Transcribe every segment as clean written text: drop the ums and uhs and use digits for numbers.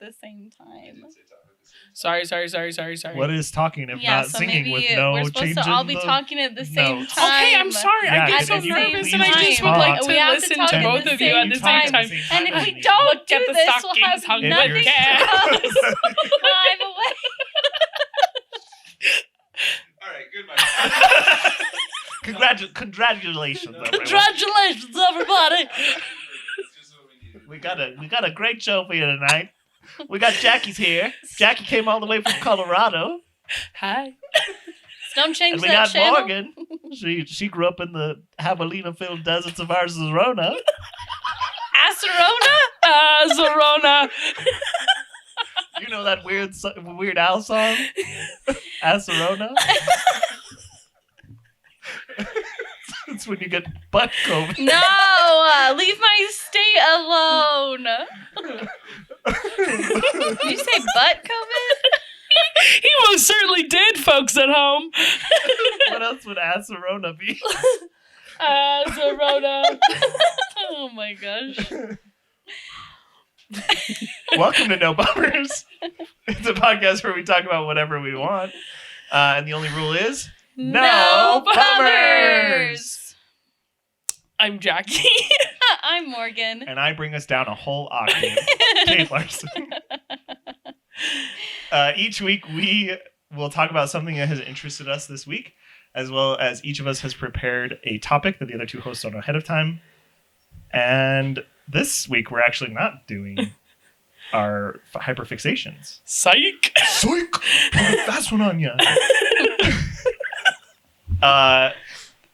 the same time. Sorry. What is talking if not so singing maybe with no we're supposed change to all in be the talking at the same notes? time. Okay, I'm sorry. Yeah, I get at so the nervous, same and I just would time. like We to have to listen talk to at both the of you at the same same time. time. And if we don't Look do at the this, we'll have stockings hung with nothing cat. to climb away. All right, goodbye. Congratulations, everyone. Congratulations, everybody! We got a great show for you tonight. We got Jackie's here. Jackie came all the way from Colorado. Hi. Don't change And we that got channel. Morgan. She grew up in the Javelina-filled deserts of Arizona. Acerona? Zorona. You know that Weird Al song? Acerona? It's when you get butt COVID. No! Leave my state alone! Did you say butt COVID? He most certainly did, folks at home. What else would Acerona be? Zorona. Oh my gosh. Welcome to No Bummers. It's a podcast where we talk about whatever we want. And the only rule is no bummers. I'm Jackie. I'm Morgan. And I bring us down a whole octave. Cade Larson. Each week we will talk about something that has interested us this week, as well as each of us has prepared a topic that the other two hosts don't know ahead of time. And this week we're actually not doing our hyper-fixations. Psych. Psych! Fast one on ya.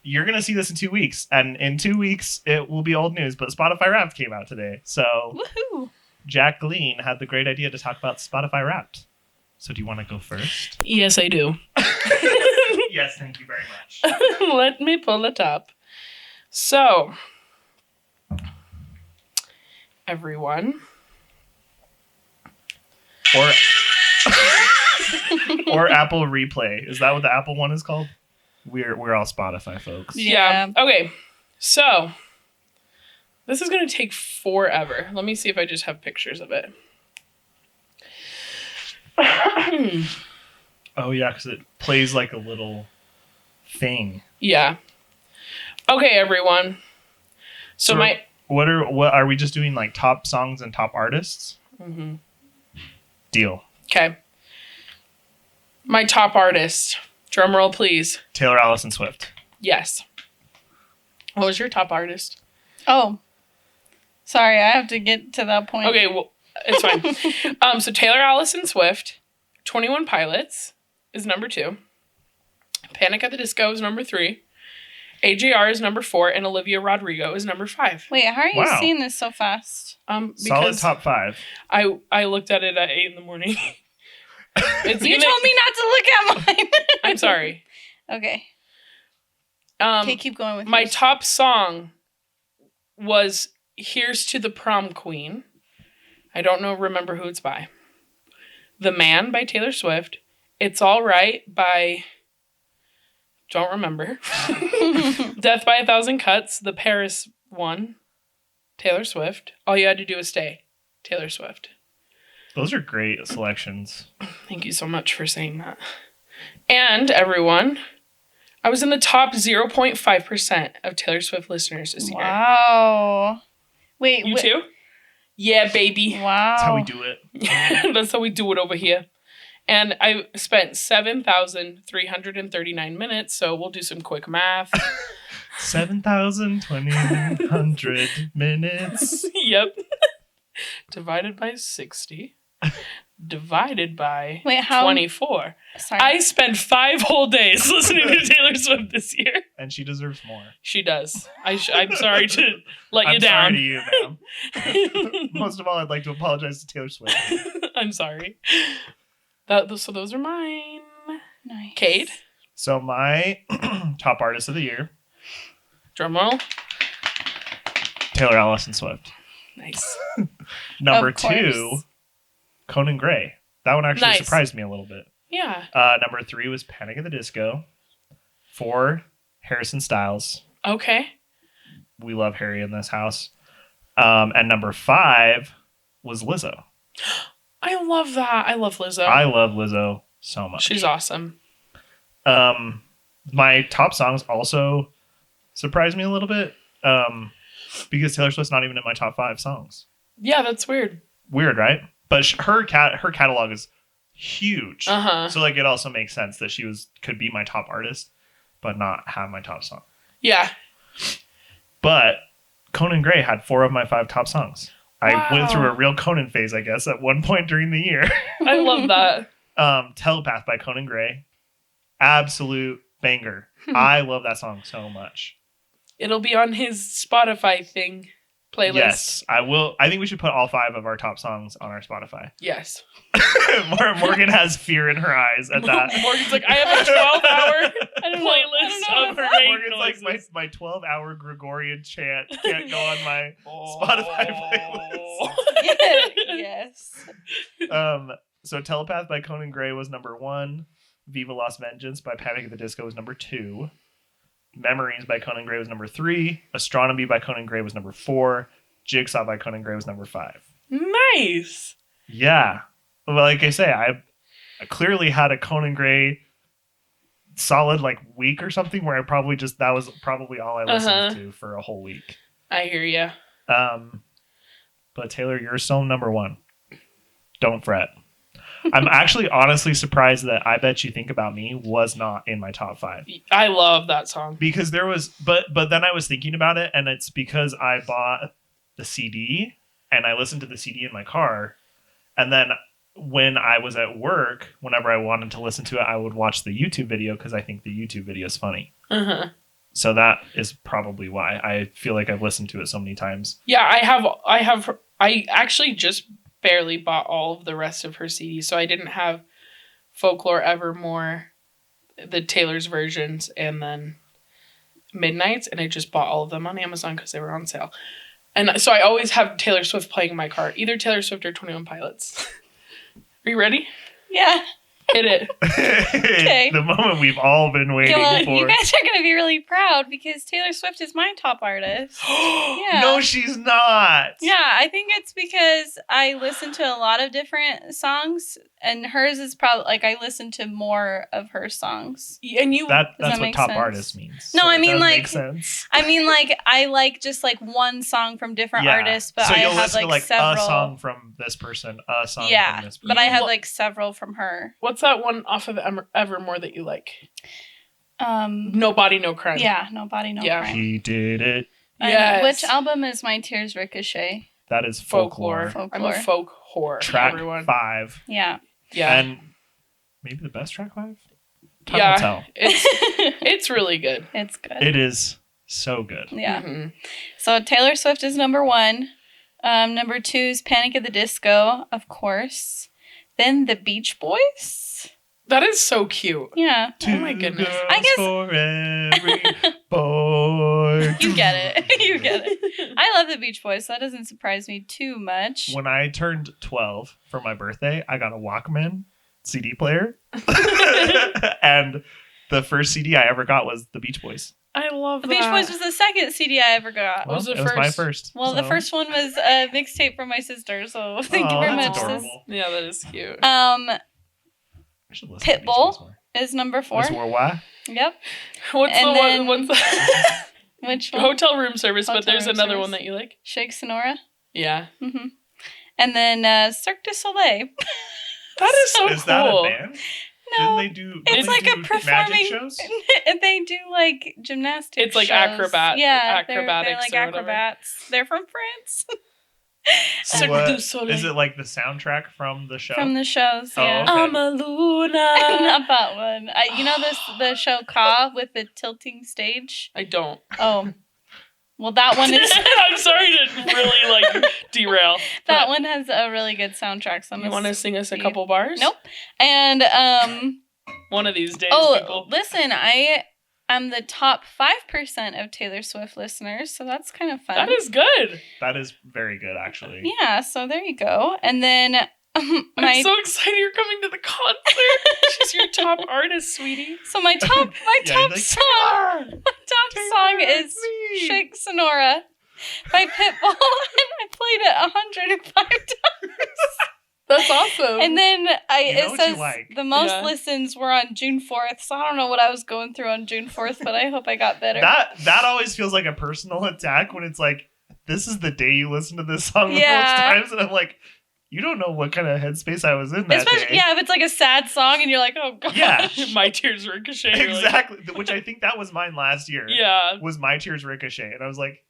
You're going to see this in 2 weeks. And in 2 weeks, it will be old news. But Spotify Wrapped came out today. So Woohoo! Jacqueline had the great idea to talk about Spotify Wrapped. So do you want to go first? Yes, I do. Yes, thank you very much. Let me pull it up. So, everyone. Or Apple Replay. Is that what the Apple one is called? We're all Spotify folks. Yeah. Okay. So, this is going to take forever. Let me see if I just have pictures of it. Oh, yeah, because it plays like a little thing. Yeah. Okay, everyone. So what are we just doing, like top songs and top artists? Mm-hmm. Deal. Okay. My top artist. Drum roll, please. Taylor Allison Swift. Yes. What was your top artist? Oh. Sorry, I have to get to that point. Okay, well, it's fine. So Taylor Allison Swift, 21 Pilots is number 2. Panic at the Disco is number 3. AJR is number 4, and Olivia Rodrigo is number 5. Wait, how are you Wow. seeing this so fast? Solid Because top 5. I looked at it at 8 a.m. It's You told me not to look at mine. I'm sorry. Okay. Okay, keep going with my yours. top song was "Here's to the Prom Queen." I don't remember who it's by. "The Man" by Taylor Swift. "It's All Right" by don't remember. "Death by a Thousand Cuts," the Paris one, Taylor Swift. "All You Had to Do Was Stay," Taylor Swift. Those are great selections. Thank you so much for saying that. And everyone, I was in the top 0.5% of Taylor Swift listeners this year. Wow. Wait, You too? Yeah, baby. Wow. That's how we do it. That's how we do it over here. And I spent 7,339 minutes, so we'll do some quick math. 7,200 minutes. Yep. Divided by 60. Divided by Wait, how? 24. Sorry. I spent 5 whole days listening to Taylor Swift this year. And she deserves more. She does. I'm sorry to let you I'm down. sorry to you, ma'am. Most of all, I'd like to apologize to Taylor Swift. I'm sorry. So those are mine. Nice. Cade? So my top artist of the year, Drum roll. Taylor Allison Swift. Nice. Number Of course. 2, Conan Gray. That one actually Nice. surprised me a little bit. Yeah. Number 3 was Panic at the Disco. 4, Harrison Styles. Okay. We love Harry in this house. And number 5 was Lizzo. I love that. I love Lizzo. I love Lizzo so much. She's awesome. My top songs also surprised me a little bit because Taylor Swift's not even in my top 5 songs. Yeah, that's weird. Weird, right? But her catalog is huge. Uh-huh. So like it also makes sense that she could be my top artist, but not have my top song. Yeah. But Conan Gray had 4 of my 5 top songs. I Wow. went through a real Conan phase, I guess, at one point during the year. I love that. Telepath by Conan Gray. Absolute banger. I love that song so much. It'll be on his Spotify thing playlist. Yes, I will. I think we should put all 5 of our top songs on our Spotify. Yes. Morgan has fear in her eyes at that. Morgan's like, I have a 12-hour playlist know of what her Morgan's like, noises. my 12-hour Gregorian chant can't go on my Spotify playlist. Yes. So Telepath by Conan Gray was number 1. Viva Las Vengeance by Panic at the Disco was number 2. Memories by Conan Gray was number 3. Astronomy by Conan Gray was number 4. Jigsaw by Conan Gray was number 5. Nice. Yeah. Well, like I say, I clearly had a Conan Gray solid like week or something where that was probably all I listened to for a whole week. I hear ya. But Taylor, you're still number 1. Don't fret. I'm actually honestly surprised that I Bet You Think About Me was not in my top 5. I love that song. Because there was, but then I was thinking about it, and it's because I bought the CD and I listened to the CD in my car, and then when I was at work, whenever I wanted to listen to it, I would watch the YouTube video because I think the YouTube video is funny. Uh-huh. So that is probably why I feel like I've listened to it so many times. Yeah, I actually just barely bought all of the rest of her CDs, so I didn't have Folklore, Evermore, the Taylor's versions, and then Midnights, and I just bought all of them on Amazon because they were on sale. And so I always have Taylor Swift playing in my car, either Taylor Swift or 21 Pilots. Are you ready? Yeah. Hit it. Okay. The moment we've all been waiting Well, for. you guys are going to be really proud because Taylor Swift is my top artist. Yeah. No, she's not. Yeah, I think it's because I listen to a lot of different songs, and hers is probably like I listen to more of her songs. And you... That's that what make top sense? artist means. No, I it mean, does like- make sense. I mean, like I like just like one song from different artists, but so I you'll have listen like to several. a song from this person, a song Yeah, from this person. but I have You- like several from her. What's that one off of Evermore that you like? No Body, No Crime. Yeah, No Body, No Yeah. Crime. He did it. Yes. Which album is My Tears Ricochet? That is Folklore. folklore. I'm a folk whore. Track everyone. 5. Yeah. Yeah. And maybe the best track 5? Time Yeah. will tell. It's really good. It's good. It is so good. Yeah. Mhm. So Taylor Swift is number 1. Number 2 is Panic at the Disco, of course. Then the Beach Boys. That is so cute. Yeah. Oh my goodness. Two I girls guess- for every boy. You get it. You get it. I love the Beach Boys, so that doesn't surprise me too much. When I turned 12 for my birthday, I got a Walkman CD player. And the first CD I ever got was the Beach Boys. I love The that. Beach Boys was the second CD I ever got. What was the it was my first? first. Well, the so- first one was a mixtape from my sister, so thank you Aw, very that's much. sis. adorable. Yeah, that is cute. I should listen to Beach Pitbull. Boys more. Is number 4. Miss Worldwide? Yep. What's and the then- one? What's the Which one? hotel room service? But Hotel there's room another service. one that you like. Shake Sonora. Yeah, Mm-hmm. And then Cirque du Soleil. that is so Is cool. that a band? No, Didn't they do? it's didn't like they a do performing. magic shows? They do like gymnastics. It's like shows. acrobat- Yeah, they're acrobatics like or whatever. acrobats. They're from France. So Cirque what- du Soleil. Is it like the soundtrack from the show? From the shows. Oh, Yeah. okay. I'm a Luna. Not that one. You know the show Ka with the tilting stage? I don't. Oh. Well, that one is I'm sorry to really like derail. that but one has a really good soundtrack. So I'm You want to sing us a see. couple bars? Nope. And One of these days, oh, people. listen, I'm the top 5% of Taylor Swift listeners, so that's kind of fun. That is good. That is very good, actually. Yeah, so there you go. And then I'm my so excited you're coming to the concert. She's your top artist, sweetie. my top Yeah, top like, song song is me. Shake Sonora by Pitbull, and I played it 105 times. That's awesome. And then You know it what says you like. the most Yeah. listens were on June 4th. So I don't know what I was going through on June 4th, but I hope I got better. That always feels like a personal attack when it's like, this is the day you listen to this song the most Yeah. times, and I'm like, you don't know what kind of headspace I was in that Especially, day. yeah, if it's like a sad song and you're like, oh god. Yeah. My tears ricochet. You're like, Exactly. Which I think that was mine last year. yeah. Was My Tears Ricochet. And I was like,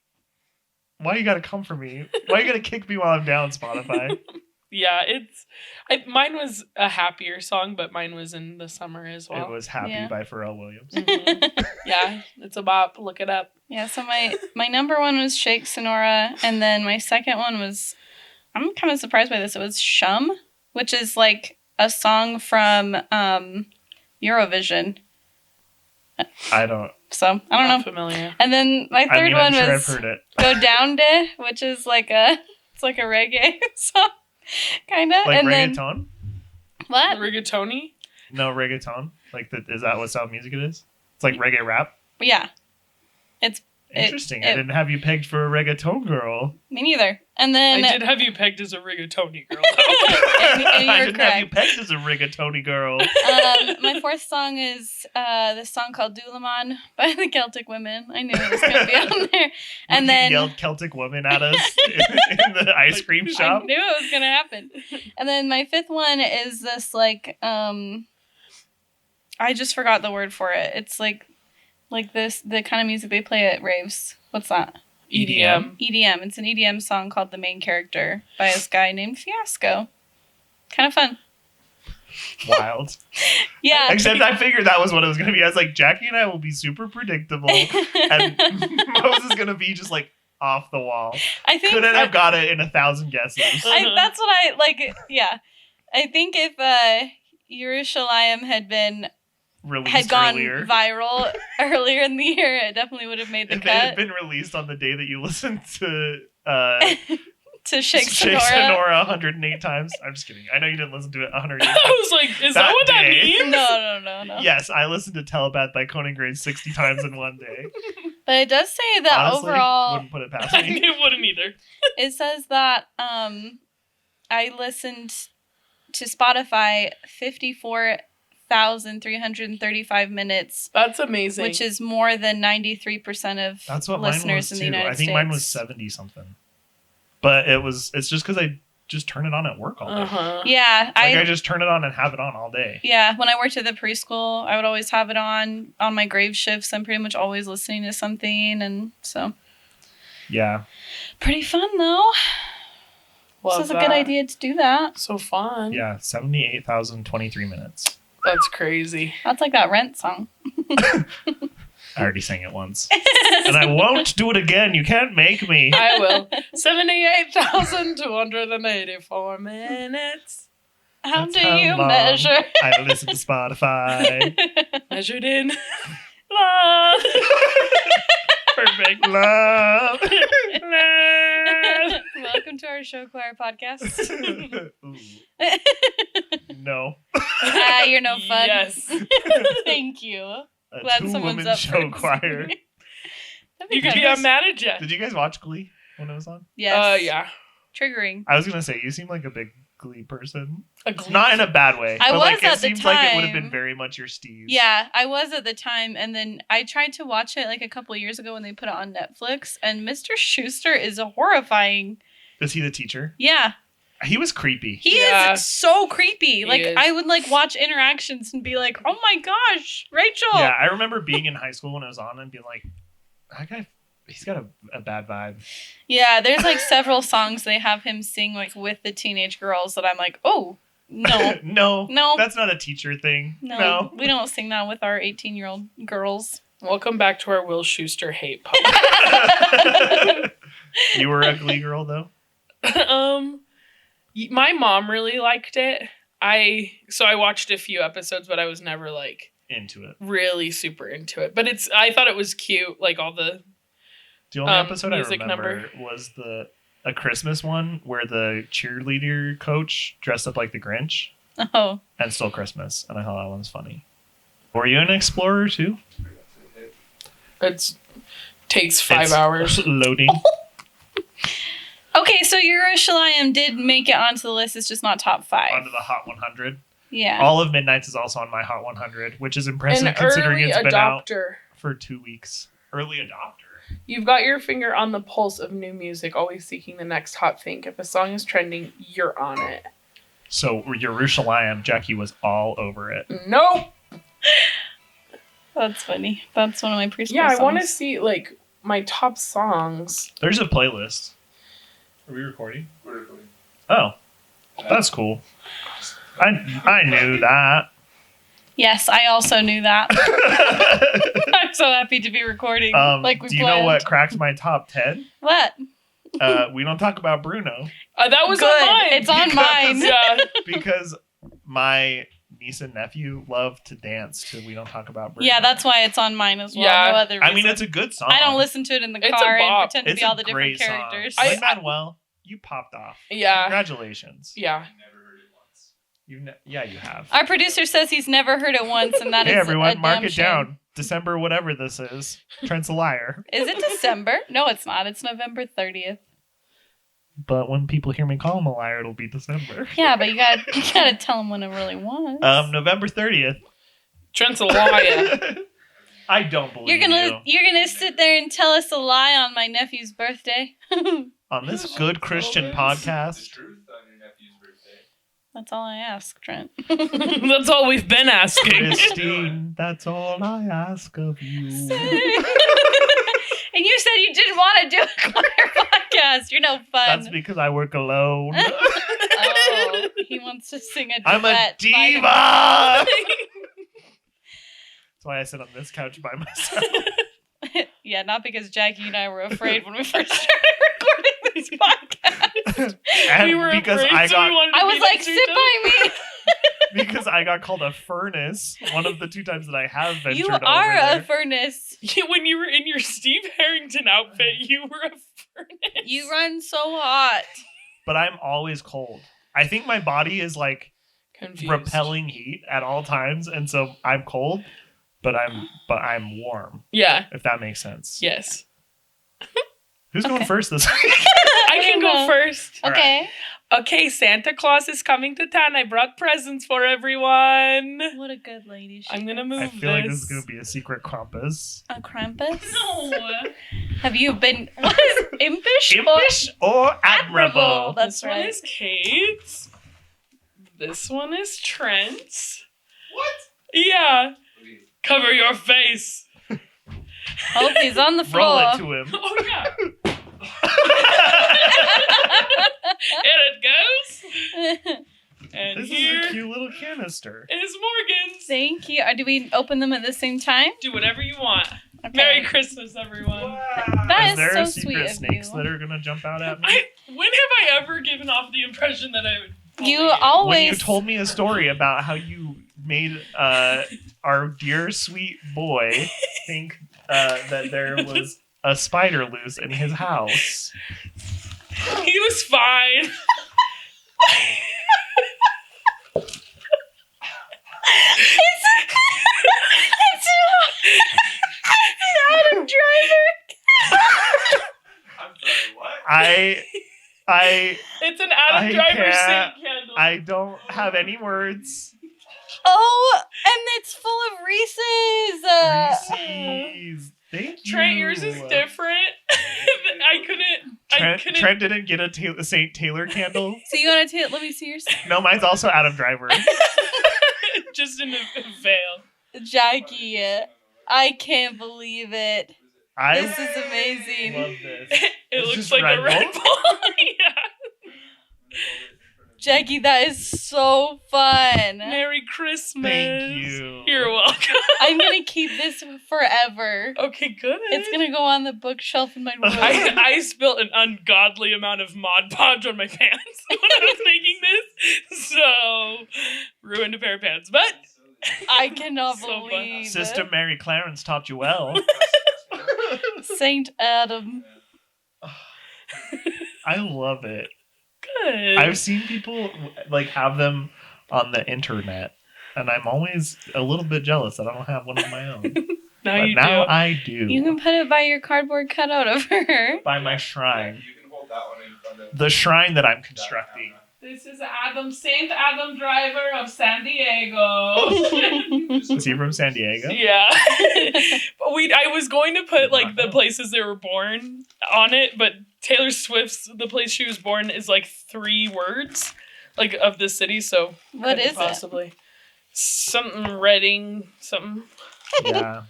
why you gotta come for me? Why you gotta kick me while I'm down, Spotify? Yeah, mine was a happier song, but mine was in the summer as well. It was Happy Yeah. by Pharrell Williams. Mhm. Yeah, it's a bop. Look it up. Yeah, so my number one was Shake Sonora, and then my second one was, I'm kind of surprised by this. It was Shum, which is like a song from Eurovision. I don't So I don't know. Not familiar. And then my I third mean, one I'm sure was I've heard it. Go Down De, which is like a reggae song, kind of. Like and reggaeton? then what? Rigatoni? No, reggaeton. Is that what style of music it is? It's like reggae rap. Yeah, it's Interesting. I it- didn't have you pegged for a reggaeton girl. me neither. And then I did have you pegged as a rigatoni girl. and I you're didn't have you correct. pegged as a rigatoni girl. My fourth song is this song called Doulaman by the Celtic Women. I knew it was going to be on there. And When then you yelled Celtic woman at us in the ice cream I shop. knew it was going to happen. And then my fifth one is this like I just forgot the word for it. It's like this the kind of music they play at raves. What's that? EDM. EDM. It's an EDM song called The Main Character by this guy named Fiasco. Kind of fun. Wild. Yeah. Except I figured that was what it was going to be. I was like, Jackie and I will be super predictable. And Mose is going to be just like off the wall. I think Couldn't have got it in 1,000 guesses. that's what I like. Yeah, I think if Yerushalayim had gone earlier. viral earlier in the year, it definitely would have made the If it had cut. been released on the day that you listened to To Shake Shake Sonora. Sonora 108 times. I'm just kidding. I know you didn't listen to it 108 I times. was like, is that That what that day. means? No. Yes, I listened to Telepath by Conan Gray 60 times in one day. But it does say that Honestly, overall, wouldn't put it past I me. wouldn't either. it says that I listened to Spotify 54,335 minutes, That's amazing. which is more than 93% of That's what mine listeners was in the too. United I think States. mine was 70 something. But it's just because I just turn it on at work all day. uh-huh. Yeah, I just turn it on and have it on all day. Yeah, when I worked at the preschool, I would always have it on my grave shifts. I'm pretty much always listening to something, and so Yeah. pretty fun though. Love This is a that. good idea to do that. So fun. Yeah. 78,023 minutes. That's crazy. That's like that Rent song. I already sang it once. And I won't do it again. You can't make me. I will. 78,284 minutes. How That's do how you long measure? I listen to Spotify. Measured in love. Perfect. Love. Love. Welcome to our show choir podcast. Ooh, no. You're no fun. Yes. Thank you. A Glad someone's two-woman up show for choir. That'd be You could fun. be on manager. Did you guys watch Glee when it was on? Yes. Yeah. Triggering. I was gonna say you seem like a big Glee person. A glee- Not in a bad way. I but was like, at it the seems like it would have time. been very much your Steve's. Yeah, I was at the time, and then I tried to watch it like a couple years ago when they put it on Netflix, and Mr. Schuster is horrifying. Is he the teacher? Yeah, He was creepy. he Yeah. is so creepy. Like, is. I would like watch interactions and be like, oh my gosh, Rachel. Yeah, I remember being in high school when it was on and being like, that guy, he's got a bad vibe. Yeah, there's like several songs they have him sing like with the teenage girls that I'm like, oh, no. no. No. That's not a teacher thing. No, we don't sing that with our 18-year-old girls. Welcome back to our Will Schuster hate podcast. You were a Glee girl, though? My mom really liked it. So I watched a few episodes, but I was never like Into it. really super into it. But I thought it was cute, like all the The only episode I music remember was a Christmas one where the cheerleader coach dressed up like the Grinch Oh, and stole Christmas, and I thought that one was funny. Were you an explorer too? takes 5 It's hours. Loading. Okay, so Yerushalayim did make it onto the list. It's just not top 5. Onto the Hot 100. Yeah. All of Midnight's is also on my Hot 100, which is impressive An considering early it's been out adopter. for 2 weeks. Early adopter. You've got your finger on the pulse of new music, always seeking the next hot thing. If a song is trending, you're on it. So Yerushalayim, Jackie was all over it. Nope. That's funny. That's one of my preschool Yeah, I want to songs. see like my top songs. There's a playlist. Are we recording? We're recording. Oh, that's cool. I knew that. Yes, I also knew that. I'm so happy to be recording. Like we do you planned. know what cracked my top 10? What? We don't talk about Bruno That was Good. on mine. It's on mine. Yeah. because my niece and nephew love to dance to We Don't Talk About Bruno. Yeah, that's why it's on mine as well. Yeah. No other reason. I mean, it's a good song. I don't listen to it in the It's a car and bop. pretend to It's be a all the different great song. characters. Lin-Manuel, you popped off. Yeah. Congratulations. Yeah. I never heard it once. Yeah, you have. Our producer says he's never heard it once, and that is Hey, everyone, a mark damn it shame. down. December, whatever this is. Trent's a liar. Is it December? No, it's not. It's November 30th. But when people hear me call him a liar, it'll be December. Yeah, but you gotta tell him when it really was. November 30th. Trent's a liar. I don't believe You're gonna sit there and tell us a lie on my nephew's birthday. On this good Christian It's podcast. truth on your nephew's birthday. That's all I ask, Trent. That's all we've been asking. Christine, that's all I ask of you. And you said you didn't want to do a choir podcast. You're no fun. That's because I work alone. Oh, he wants to sing a duet. I'm a by diva! That's why I sit on this couch by myself. Yeah, not because Jackie and I were afraid when we first started recording this podcast. And we were because afraid, so we wanted to I be was like, next to sit each other. by me. because I got called a furnace one of the 2 times that I have ventured You over are there. a furnace. When you were in your Steve Harrington outfit, you were a furnace. You run so hot. But I'm always cold. I think my body is like Confused. repelling heat at all times, and so I'm cold, but I'm warm. Yeah. If that makes sense. Yes. Who's going Okay. first this week? I can go first. Okay. Okay, Santa Claus is coming to town. I brought presents for everyone. What a good lady she I'm gonna is. move I feel like this is gonna be a secret Krampus. A Krampus? No. Have you been... What is impish? Impish or admirable? That's This one right. is Cade's. This one is Trent's. What? Yeah. Okay. Cover your face. Oh, he's on the Roll floor. it to him. Oh yeah. Here it goes. And This here is a cute little canister. is Morgan's. Thank you. Do we open them at the same time? Do whatever you want. Okay. Merry Christmas, everyone. That Is is there so secret sweet of snakes you. that are gonna jump out at me? When have I ever given off the impression that I would? You bully always... When you told me a story about how you made our dear sweet boy think that there was a spider loose in his house. He was fine. it's an Adam Driver. I'm sorry, what? I It's an Adam I Driver can't. Saint candle. I don't have any words. Oh, and it's full of Reese's. Reese's. Thank you. Trent, yours is different. I couldn't. Trent didn't get a Saint Taylor candle. So you want to let me see yours? No, mine's also Adam Driver. Just in a veil. Jackie, I can't believe it. I This is amazing. love this. It It's looks just like Red a Red Bull? Bull. Yeah. Jackie, that is so fun. Merry Christmas. Thank you. You're welcome. I'm gonna keep this forever. Okay, good. It's gonna go on the bookshelf in my room. I spilled an ungodly amount of Mod Podge on my pants when I was making this, so ruined a pair of pants. But I cannot So fun. believe Sister Mary Clarence taught you well. it. Saint Adam. I love it. good. I've seen people like have them on the internet, and I'm always a little bit jealous that I don't have one of my own. now But you now do. I do. You can put it by your cardboard cutout of her. By my shrine. You can hold that one in front of the shrine that I'm that constructing. camera. This is Saint Adam Driver of San Diego. Is he from San Diego? Yeah. I was going to put like the places they were born on it, but Taylor Swift's the place she was born is like 3 words, like of the city. So What couldn't is it? possibly something Reading something. Yeah.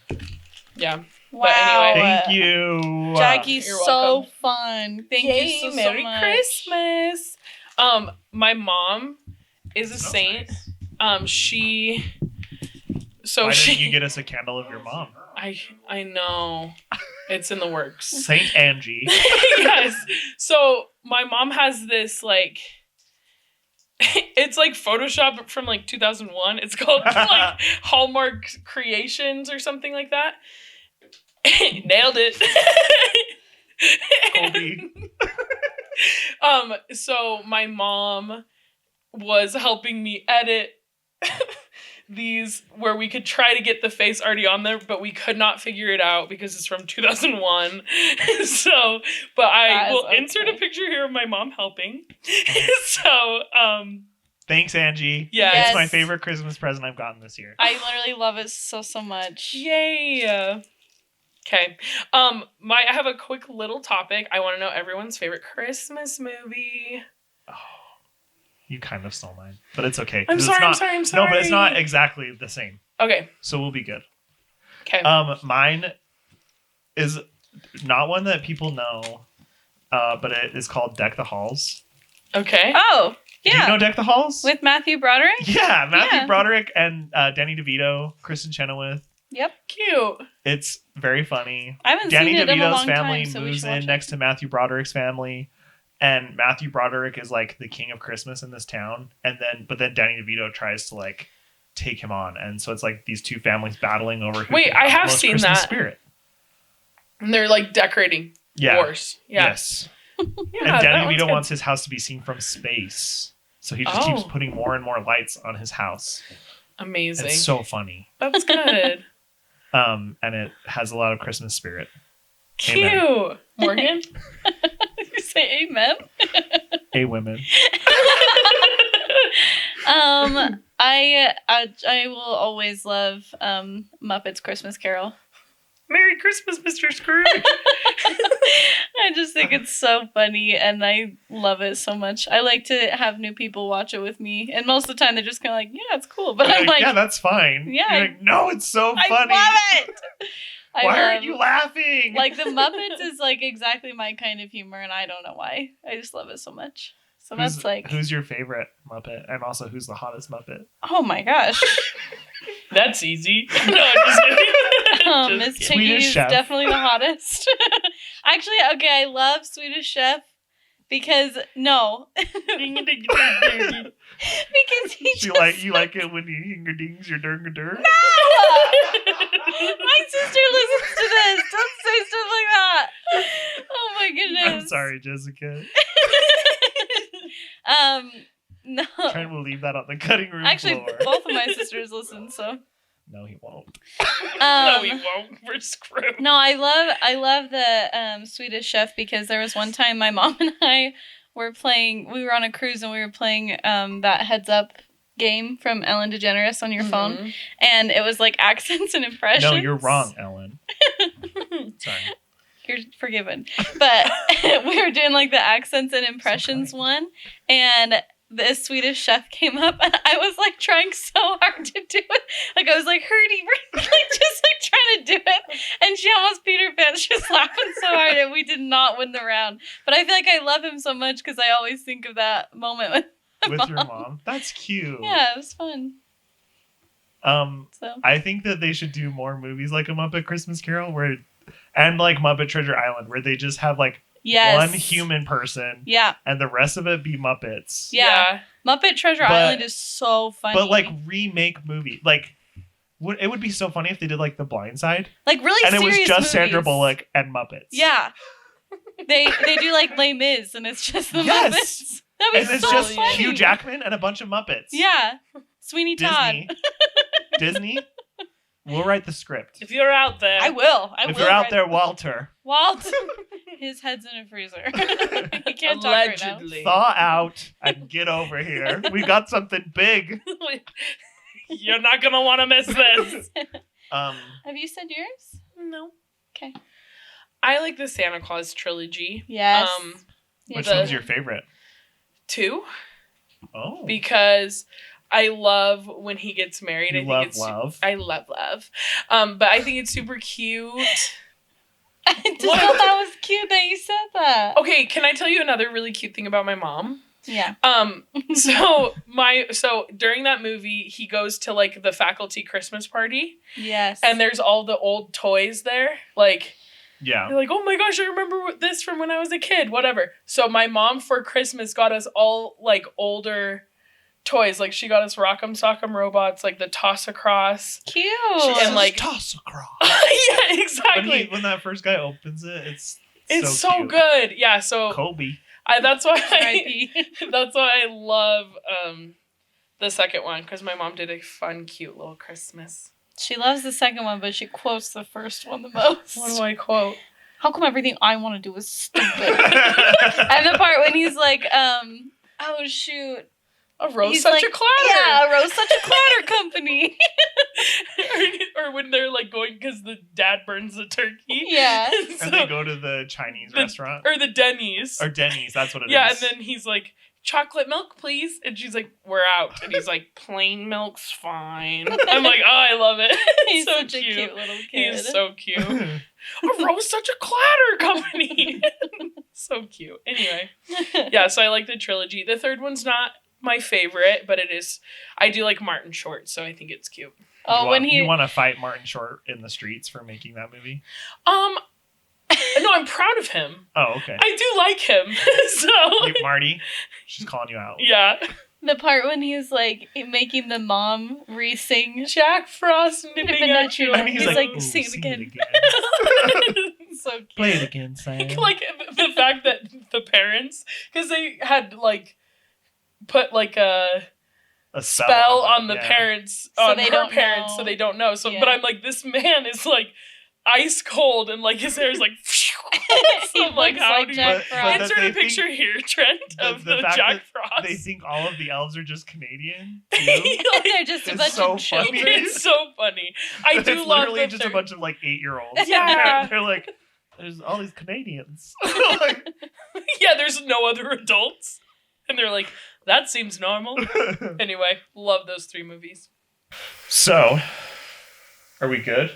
Yeah. Wow. anyway. Thank you. Jackie's You're so welcome. fun. Thank Yay, you so Merry much. Christmas. My mom is a Smells saint. nice. She. So Why she. didn't you get us a candle of your mom? I know. It's in the works. Saint Angie. Yes. So my mom has this like. It's like Photoshop from like 2001. It's called like Hallmark Creations or something like that. Nailed it. Colby. So my mom was helping me edit these where we could try to get the face already on there, but we could not figure it out because it's from 2001. But I That is will insert a okay. picture here of my mom helping. So, Thanks, Angie. yeah. Yes. It's my favorite Christmas present I've gotten this year. I literally love it so much. Yay. Okay. I have a quick little topic. I want to know everyone's favorite Christmas movie. Oh, you kind of stole mine, but it's okay. I'm 'cause sorry, it's not, I'm sorry. No, but it's not exactly the same, Okay. so we'll be good. Okay. Mine is not one that people know, but it is called Deck the Halls. Okay. Oh, Do you yeah. know Deck the Halls? With Matthew Broderick? Yeah, Matthew Yeah. Broderick and Danny DeVito, Kristen Chenoweth. Yep. Cute. It's very funny. I haven't Danny seen it in a DeVito's long family time, so we moves should watch in it. next to Matthew Broderick's family, and Matthew Broderick is like the king of Christmas in this town. But then Danny DeVito tries to like take him on, and so it's like these two families battling over who Wait, can I the have most seen Christmas that. spirit. And they're like decorating Yeah. wars. Yeah. Yes. Yeah, And that Danny one's DeVito good. wants his house to be seen from space, so he just keeps Oh. putting more and more lights on his house. Amazing. It's so funny. That's good. And it has a lot of Christmas spirit. Cute. Amen. Morgan? You say amen? Hey, women. I will always love Muppets Christmas Carol. Merry Christmas, Mr. Scrooge. I just think it's so funny and I love it so much. I like to have new people watch it with me, and most of the time they're just kind of like, yeah, it's cool. But You're I'm like, yeah, that's fine. Yeah, You're like, no, it's so I funny. love it. Why aren't you laughing? Like the Muppets is like exactly my kind of humor, and I don't know why. I just love it so much. So that's like, who's your favorite Muppet, and also who's the hottest Muppet? oh my gosh. That's easy. No, I'm just kidding. Just Miss kidding. Piggy Swedish is Chef. definitely the hottest. Actually, okay, I love Swedish Chef because no, because he You just like it when you hinger dings your durga dur? My sister listens to this. Don't say stuff like that. Oh my goodness. I'm sorry, Jessica. No. Trent will leave that on the cutting room Actually, floor. both of my sisters listen, so. No, he won't. No, we won't. We're screwed. No, I love the Swedish Chef because there was one time my mom and I were on a cruise and we were playing that Heads Up game from Ellen DeGeneres on your phone, and it was like accents and impressions. No, you're wrong, Ellen. Sorry. You're forgiven. But we were doing like the accents and impressions one, and the Swedish Chef came up, and I was like trying so hard to do it. Like I was like, hurdy, like just like trying to do it. And she almost peed her pants. She was laughing so hard, and we did not win the round. But I feel like I love him so much because I always think of that moment with With your mom? That's cute. Yeah, it was fun. So I think that they should do more movies like A Muppet Christmas Carol and like Muppet Treasure Island, where they just have like yes. one human person Yeah. and the rest of it be Muppets. Yeah. Muppet Treasure Island is so funny. But like remake movie. Like it would be so funny if they did like The Blind Side. like really And it was serious just movies. Sandra Bullock and Muppets. Yeah. They do like Les Mis and it's just the Yes. Muppets. That was And it's so just funny. Hugh Jackman and a bunch of Muppets. Yeah. Sweeney Todd. Disney. Disney We'll write the script. If you're out there, I will. If you're out there, Walter, Walt, his head's in a freezer. He can't talk right now. allegedly. thaw out and get over here. We got something big. You're not gonna want to miss this. Um, Have you said yours? No. Okay. I like the Santa Claus trilogy. Yes. which The- one's your favorite? 2, Oh, because I love when he gets married. you I love think it's love. I love love. But I think it's super cute. I just thought that was cute that you said that. Okay, can I tell you another really cute thing about my mom? Yeah. So during that movie, he goes to like the faculty Christmas party, Yes. and there's all the old toys there. Like, Yeah. you're like, oh my gosh, I remember this from when I was a kid. Whatever. So my mom for Christmas got us all like older toys. Like she got us Rock'em Sock'em robots, like the Toss Across. Cute. And, like- toss across. Yeah, exactly. When that first guy opens it, It's so cute. good. Yeah. So Kobe. that's why R.I.P. that's why I love the second one, because my mom did a fun, cute little Christmas. She loves the second one, but she quotes the first one the most. What do I quote? How come everything I want to do is stupid? And the part when he's like, oh shoot. A roast He's such like, a clatter. Yeah, a roast such a clatter company. or when they're like going because the dad burns the turkey. Yeah. So- And they go to the Chinese restaurant. or the Denny's. Or Denny's, that's what it is. Yeah, and then he's like, chocolate milk, please. And she's like, we're out. And he's like, plain milk's fine. I'm like, oh, I love it. He's so such a cute little kid. He's so cute. A roast such a clatter company. So cute. Anyway, yeah, so I like the trilogy. The third one's not my favorite, but it is. I do like Martin Short, so I think it's cute. Oh, when he you want to fight Martin Short in the streets for making that movie? No, I'm proud of him. Oh, okay. I do like him. So Like Marty, she's calling you out. yeah, the part when he's like making the mom re-sing. Jack Frost nipping at you. And he's, He's like, like, "Ooh, sing it sing again." So cute. Play it again, Sam. Like the fact that the parents, because they had like put like a A spell on the yeah. parents, So on they her don't parents, know. so they don't know. So, Yeah. but I'm like, this man is like ice cold, and like his hair is like. So He I'm like, looks how like do Jack you But Frost. insert they a picture here, Trent, of the fact Jack that Frost? They think all of the elves are just Canadian. Too. They're just a It's bunch so of funny. children. It's so funny. I It's do love literally the just a third- bunch of like 8-year-olds. Yeah. They're like, there's all these Canadians. Yeah, there's no other adults, and they're like, that seems normal. Anyway, love those 3 movies. So, are we good?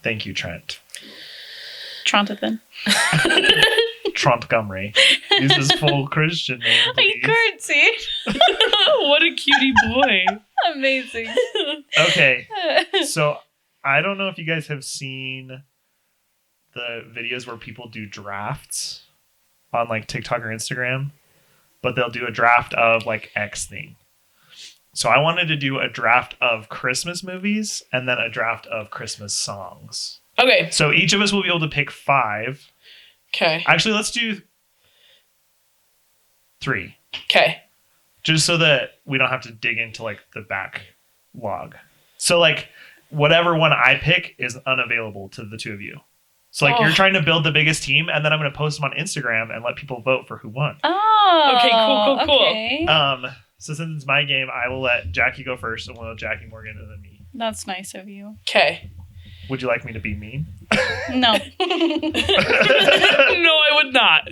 Thank you, Trent. Trontathan. Trent Gumry. Use his full Christian name, I please. curtsied. What a cutie boy. Amazing. Okay, so I don't know if you guys have seen the videos where people do drafts on like TikTok or Instagram, but they'll do a draft of like X thing. So I wanted to do a draft of Christmas movies and then a draft of Christmas songs. Okay. So each of us will be able to pick 5. Okay. Actually, let's do 3. Okay. Just so that we don't have to dig into like the backlog. So like whatever one I pick is unavailable to the 2 of you. So like you're trying to build the biggest team, and then I'm going to post them on Instagram and let people vote for who won. Oh. Okay, cool. Okay. So since it's my game, I will let Jackie go first, and we'll let Jackie, Morgan, and then me. That's nice of you. Okay. Would you like me to be mean? No. No, I would not.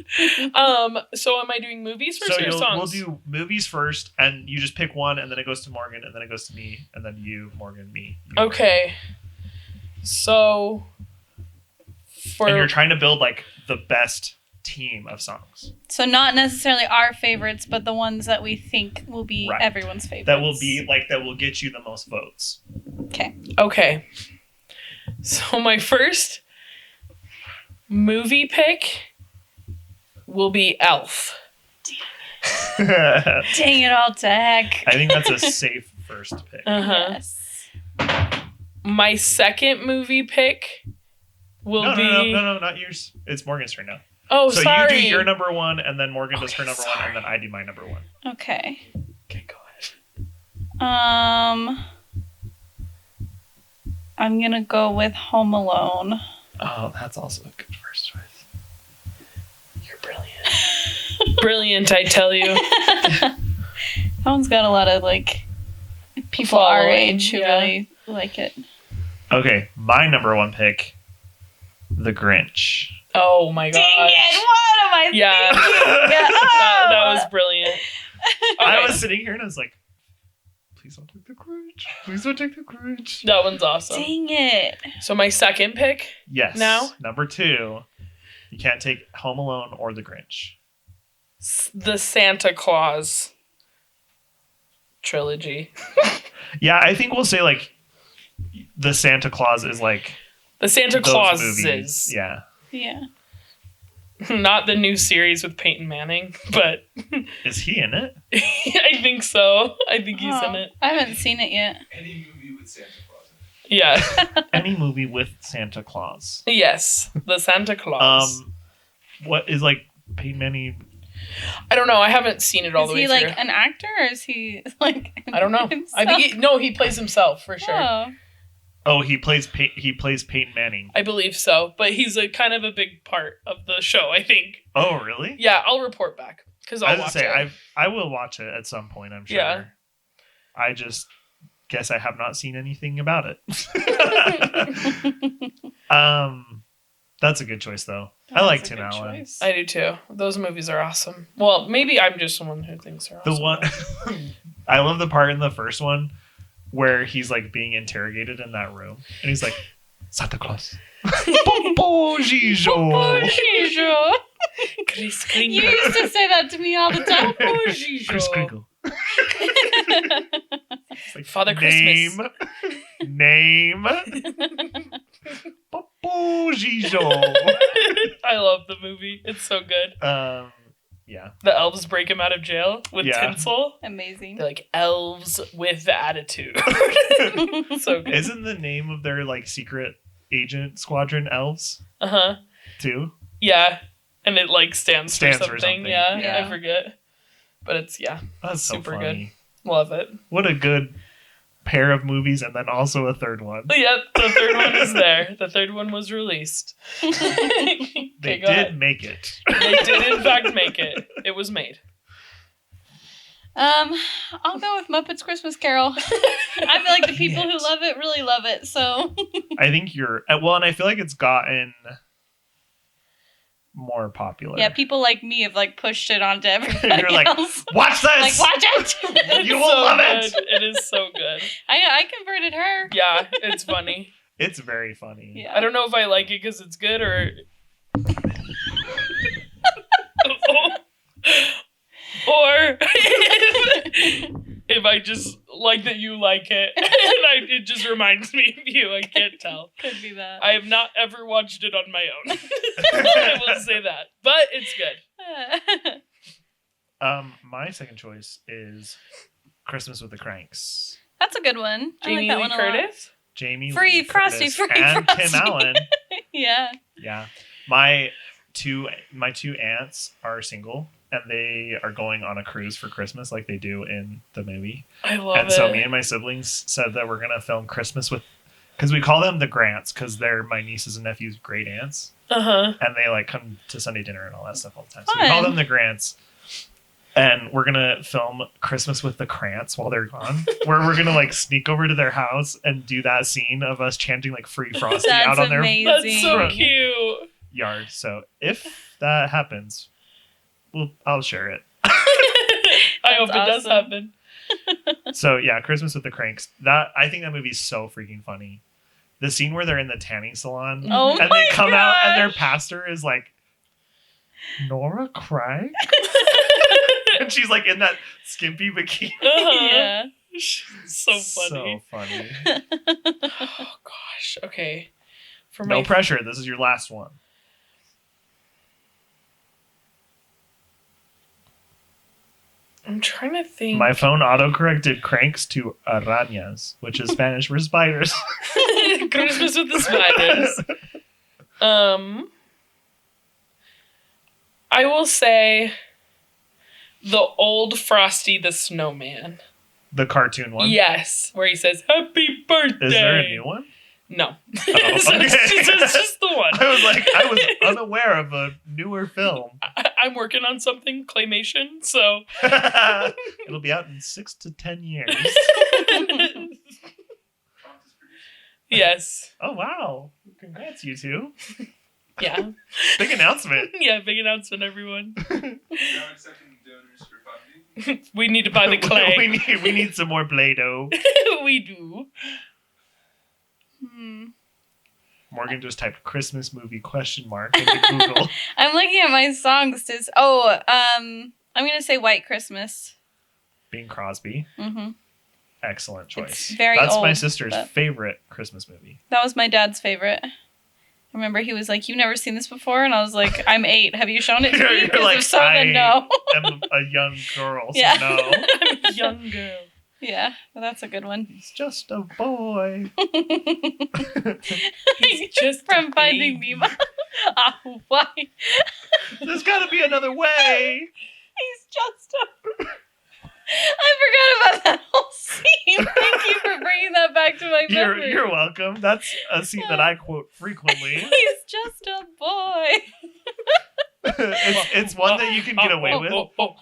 So am I doing movies first or songs? we'll do movies first, and you just pick one, and then it goes to Morgan, and then it goes to me, and then you, Morgan, me. You, Okay. So for and you're trying to build like the best team of songs So not necessarily our favorites, but the ones that we think will be Right. everyone's favorites. that will get you the most votes. Okay. So my first movie pick will be Elf. I Dang it all to heck. think that's a safe first pick. Uh-huh. Yes. My second movie pick will No, be not yours. It's Morgan's turn now. Oh, So sorry. you do your number 1, and then Morgan does Okay, her number 1, sorry. and then I do my number 1. Okay. Okay, go ahead. I'm gonna go with Home Alone. Oh, that's also a good first choice. You're brilliant. Brilliant, I tell you. That one's got a lot of like people our Following, age who yeah. really like it. Okay, my number one pick, The Grinch. Oh my gosh. Dang it! What am I Yeah. thinking? That was brilliant. I Okay. was sitting here and I was like, please don't take The Grinch. Please don't take The Grinch. That one's awesome. Dang it! So my second pick, Yes. Now? Number 2, you can't take Home Alone or The Grinch. the Santa Claus trilogy. Yeah, I think we'll say like the Santa Claus is like The Santa those Clauses. movies. Yeah. Yeah. Not the new series with Peyton Manning, but Is he in it? I think so. I think he's in Oh, it. I haven't seen it yet. Any movie with Santa Claus in it. Yeah. Any movie with Santa Claus. Yes. The Santa Claus. What is like Peyton Manning? I don't know. I haven't seen it all Is the way he through. like an actor or is he like? I don't know. I think he plays himself for sure. Oh. Oh, he plays Peyton Manning. I believe so, but he's a kind of a big part of the show, I think. Oh, really? Yeah, I'll report back because I I'll was watch gonna say it. I will watch it at some point. I'm sure. Yeah. I just guess I have not seen anything about it. That's a good choice though. I like That's a Tim good Allen. choice. I do too. Those movies are awesome. Well, maybe I'm just someone who thinks they're The awesome. one I love the part in the first one where he's like being interrogated in that room and he's like Santa Claus. Popo Gijo. Gijo. Chris You Kringle. used to say that to me all the time. Chris Kringle. It's like, Father Christmas. Name. Popo Gijo. I love the movie. It's so good. Yeah. The elves break him out of jail with Yeah. tinsel. Amazing. They're like elves with attitude. So good. Isn't the name of their like secret agent squadron elves Uh-huh. too? Yeah. And it like stands for For something. something. Yeah, Yeah. I forget. But it's That's so Super funny. love it. What a good pair of movies, and then also a third one. Yep, the third one is there. The third one was released. They Okay, go did ahead. make it. They did in fact make it. It was made. I'll go with Muppets Christmas Carol. I feel like the people who love it really love it. So I think you're well, and I feel like it's gotten more popular. yeah, people like me have like pushed it onto everybody You're like, else. watch this. Like watch it. It's You will so love it. good. It is so good. I converted her. Yeah, it's funny. It's very funny. Yeah. I don't know if I like it because it's good or. Or if I just like that you like it, and it just reminds me of you. I can't tell. Could be that. I have not ever watched it on my own. I will say that, but it's good. My second choice is Christmas with the Cranks. That's a good one. Jamie I Lee like that one a lot. Curtis. Jamie Free Lee Frosty, Curtis free and Frosty. Tim Allen. Yeah. Yeah. My two aunts are single and they are going on a cruise for Christmas like they do in the movie. I love And it. so me and my siblings said that we're gonna film Christmas with, because we call them the Grants because they're my nieces and nephews' great aunts, Uh-huh. and they like come to Sunday dinner and all that stuff all the time. So we call Fun. them the Grants, and we're gonna film Christmas with the Krants while they're gone, where we're gonna like sneak over to their house and do that scene of us chanting like "Free Frosty" That's out on their amazing. That's so Right. cute. yard. So if that happens, I'll share it. I hope it does awesome. happen. So yeah, Christmas with the Cranks. I think that movie's so freaking funny. The scene where they're in the tanning salon Oh and my they come out and their gosh. pastor is like, Nora Craig? And she's like in that skimpy bikini. Uh-huh. Yeah. So funny. So funny. Oh gosh. Okay. For No my pressure. This is your last one. I'm trying to think. My phone autocorrected cranks to arañas, which is Spanish for spiders. Christmas with the spiders. I will say the old Frosty the Snowman. The cartoon one. Yes, where he says "Happy Birthday." Is there a new one? No. okay. It's just the one. I was unaware of a newer film. I'm working on something, claymation, so. It'll be out in 6 to 10 years. Yes. Oh, wow. Congrats, you two. Yeah. Big announcement. Yeah, big announcement, everyone. Now accepting donors for funding. We need to buy the clay. we need some more Play-Doh. We do. Morgan just typed Christmas movie ? Into Google. I'm looking at my songs. I'm gonna say White Christmas. Bing Crosby. Mm-hmm. Excellent choice. It's very That's old, my sister's but- favorite Christmas movie. That was my dad's favorite. I remember he was like, "You've never seen this before?" And I was like, "I'm 8. Have you shown it to me?" You're Because like, if so, then no. I'm a young girl, so Yeah. no. I'm a young girl. Yeah, but that's a good one. He's just a boy. He's just From a Finding baby. Nemo. Why? There's got to be another way. He's just a... I forgot about that whole scene. Thank you for bringing that back to my memory. You're welcome. That's a scene that I quote frequently. He's just a boy. it's one that you can get away with.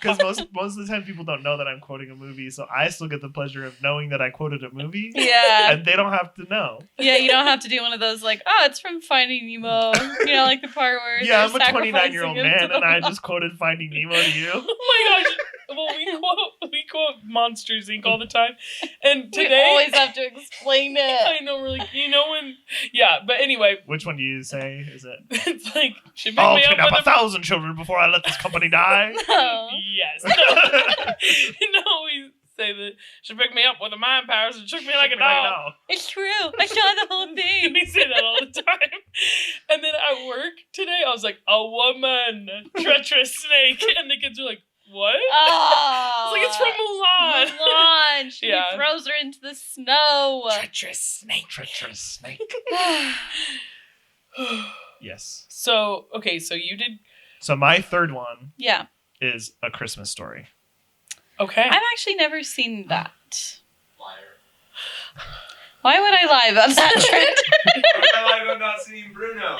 Because Because most of the time people don't know that I'm quoting a movie, so I still get the pleasure of knowing that I quoted a movie. Yeah. And they don't have to know. Yeah, you don't have to do one of those like, oh, it's from Finding Nemo. You know, like the part where Yeah, they're I'm a 29-year-old sacrificing him man, to the and I mom. just quoted Finding Nemo to you. Oh my gosh. Well, we quote Monsters Inc. all the time. And We today always have to explain it. I know we're like, you know when yeah, but anyway, Which one do you say? Is it? it's like she picked I'll me up kidnap with 1,000 children before I let this company die. No. Yes. No, we say that she picked me up with the mind powers and shook me like a dog. It's true. I saw the whole thing. We say that all the time. And then at work today, I was like, a woman, treacherous snake. And the kids were like, what? Oh. I was like, it's from Mulan. Mulan. She Yeah. throws her into the snow. Treacherous snake. Treacherous snake. Yes. So, okay, so you did. So my third one Yeah. is A Christmas Story. Okay. I've actually never seen that. Liar. Why would I lie about that, I've not seen Bruno.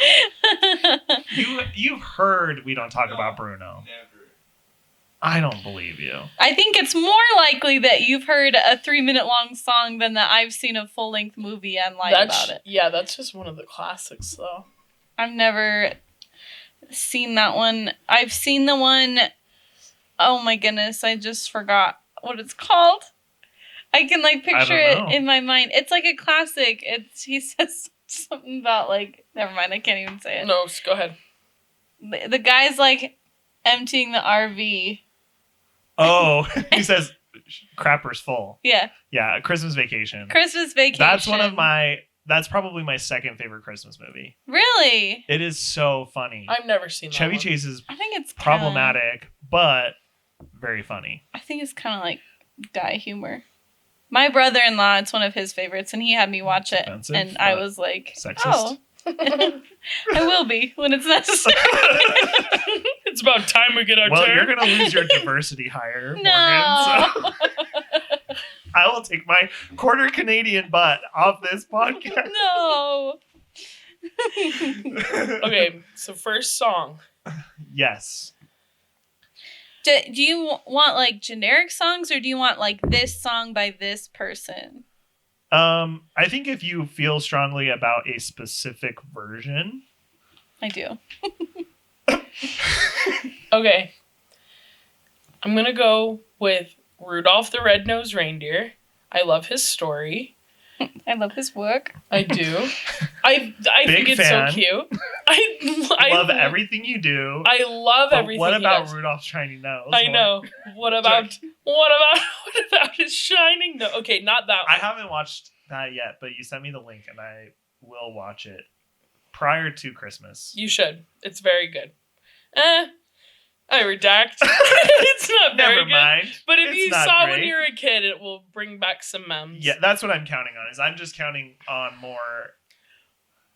Trent? You've heard we don't talk about Bruno. Never. I don't believe you. I think it's more likely that you've heard a 3-minute long song than that I've seen a full length movie and lied about it. Yeah, that's just one of the classics, though. I've never seen that one. I've seen the one. Oh my goodness, I just forgot what it's called. I can like picture it don't know. in my mind. It's like a classic. He says something about like never mind, I can't even say it. No, go ahead. The guy's like emptying the RV. Oh, he says crapper's full. Yeah. Yeah, Christmas Vacation. Christmas Vacation. That's probably my second favorite Christmas movie. Really? It is so funny. I've never seen that Chevy one. Chase is I think it's problematic, but very funny. I think it's kind of like guy humor. My brother-in-law, it's one of his favorites, and he had me watch it, Offensive, and I but was like, sexist. "Oh, I will be when it's necessary." It's about time we get our Well, turn. you're gonna lose your diversity hire, No. Morgan. So I will take my quarter Canadian butt off this podcast. No. Okay, so first song. Yes. Do you want like generic songs, or do you want like this song by this person? I think if you feel strongly about a specific version, I do. Okay. I'm going to go with Rudolph the Red-Nosed Reindeer. I love his story. I love his work. I do. I think it's fan. so cute. I love everything you do. I love but everything. what he about does. Rudolph's shiny nose? I know. What about his shining nose? Okay, not that I one. haven't watched that yet, but you sent me the link, and I will watch it prior to Christmas. You should. It's very good. I redact. It's not very Never good. mind. But if It's you not saw great. when you were a kid, it will bring back some memes. Yeah, that's what I'm counting on. Is I'm just counting on more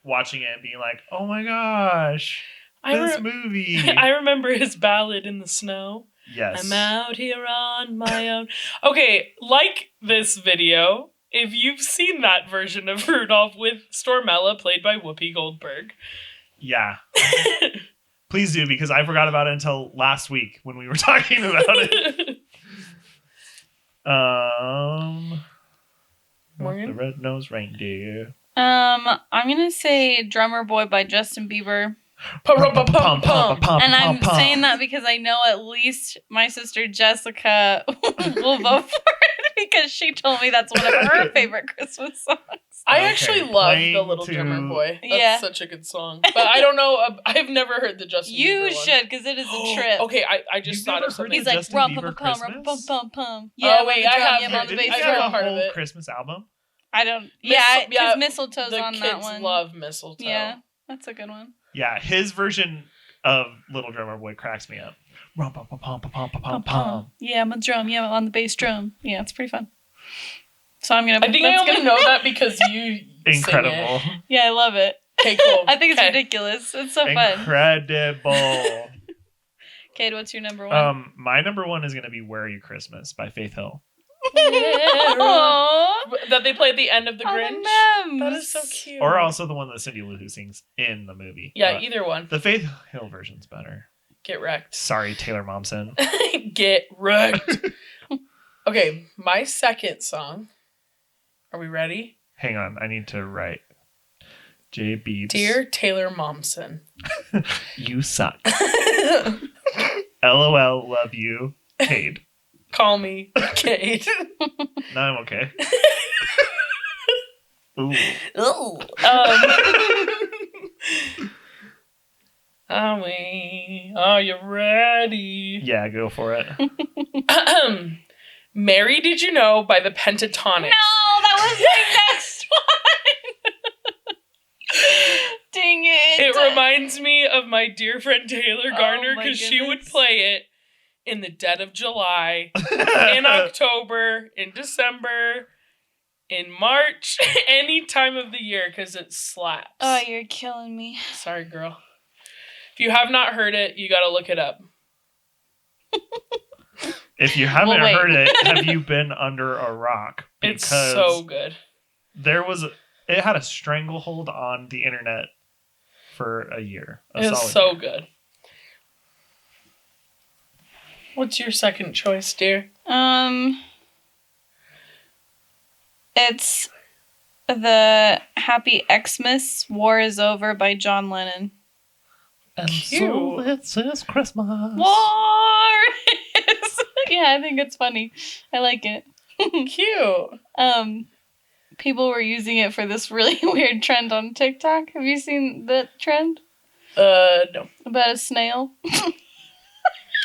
watching it and being like, oh my gosh, this movie. I remember his ballad in the snow. Yes. I'm out here on my own. Okay, like this video, if you've seen that version of Rudolph with Stormella, played by Whoopi Goldberg. Yeah. Please do, because I forgot about it until last week when we were talking about it. Morgan? The red-nosed reindeer. I'm gonna say "Drummer Boy" by Justin Bieber, Pum-pum-pum-pum. and I'm saying that because I know at least my sister Jessica will vote for it because she told me that's one of her favorite Christmas songs. I Okay, actually love playing The Little to- Drummer Boy. That's Yeah. such a good song. But I don't know. I've never heard the Justin Bieber You one. should, because it is a trip. Okay, I just You've thought never of something. He's heard like Justin rum Bieber pum pum Christmas? pum pum pum. Oh, wait, on the I drum, have yeah, heard on the it. Did bass he I have have a drum. part of whole it. Christmas album? I don't. Yeah, Mistle- yeah, because mistletoe's The on kids that one. love mistletoe. Yeah, that's a good one. Yeah, his version of Little Drummer Boy cracks me up. Rum pum pum pum pum pum pum pum pum. Yeah, I'm a drum. Yeah, on the bass drum. Yeah, it's pretty fun. So I'm gonna. I think I that's only gonna- know that because you Incredible. Sing Yeah, I love it. it. Okay, cool. I think it's Okay. ridiculous. It's so fun. Incredible. Cade, what's your number one? My number one is gonna be "Where Are You Christmas" by Faith Hill. Aww. That they play at the end of the Oh, Grinch. the memes. That is so cute. Or also the one that Cindy Lou Who sings in the movie. Yeah, But either one. the Faith Hill version's better. Get wrecked. Sorry, Taylor Momsen. Get wrecked. Okay, my second song. Are we ready? Hang on, I need to write. J. Beebs. Dear Taylor Momsen. You suck. LOL, love you. Cade. Call me Cade. No, I'm okay. Ooh. Are you ready? Yeah, go for it. Mary, Did You Know by the Pentatonics. No, that was my next one. Dang it. It reminds me of my dear friend Taylor Garner Oh my because she would goodness. play it in the dead of July, in October, in December, in March, any time of the year because it slaps. Oh, you're killing me. Sorry, girl. If you have not heard it, you gotta look it up. If you haven't Well, wait. heard it, have you been under a rock? It's so good. It had a stranglehold on the internet for a year. It's so good. What's your second choice, dear? It's the Happy Xmas War is Over by John Lennon. And Cute. so it's Christmas. War is... Yeah, I think it's funny. I like it. Cute. People were using it for this really weird trend on TikTok. Have you seen that trend? No. About a snail?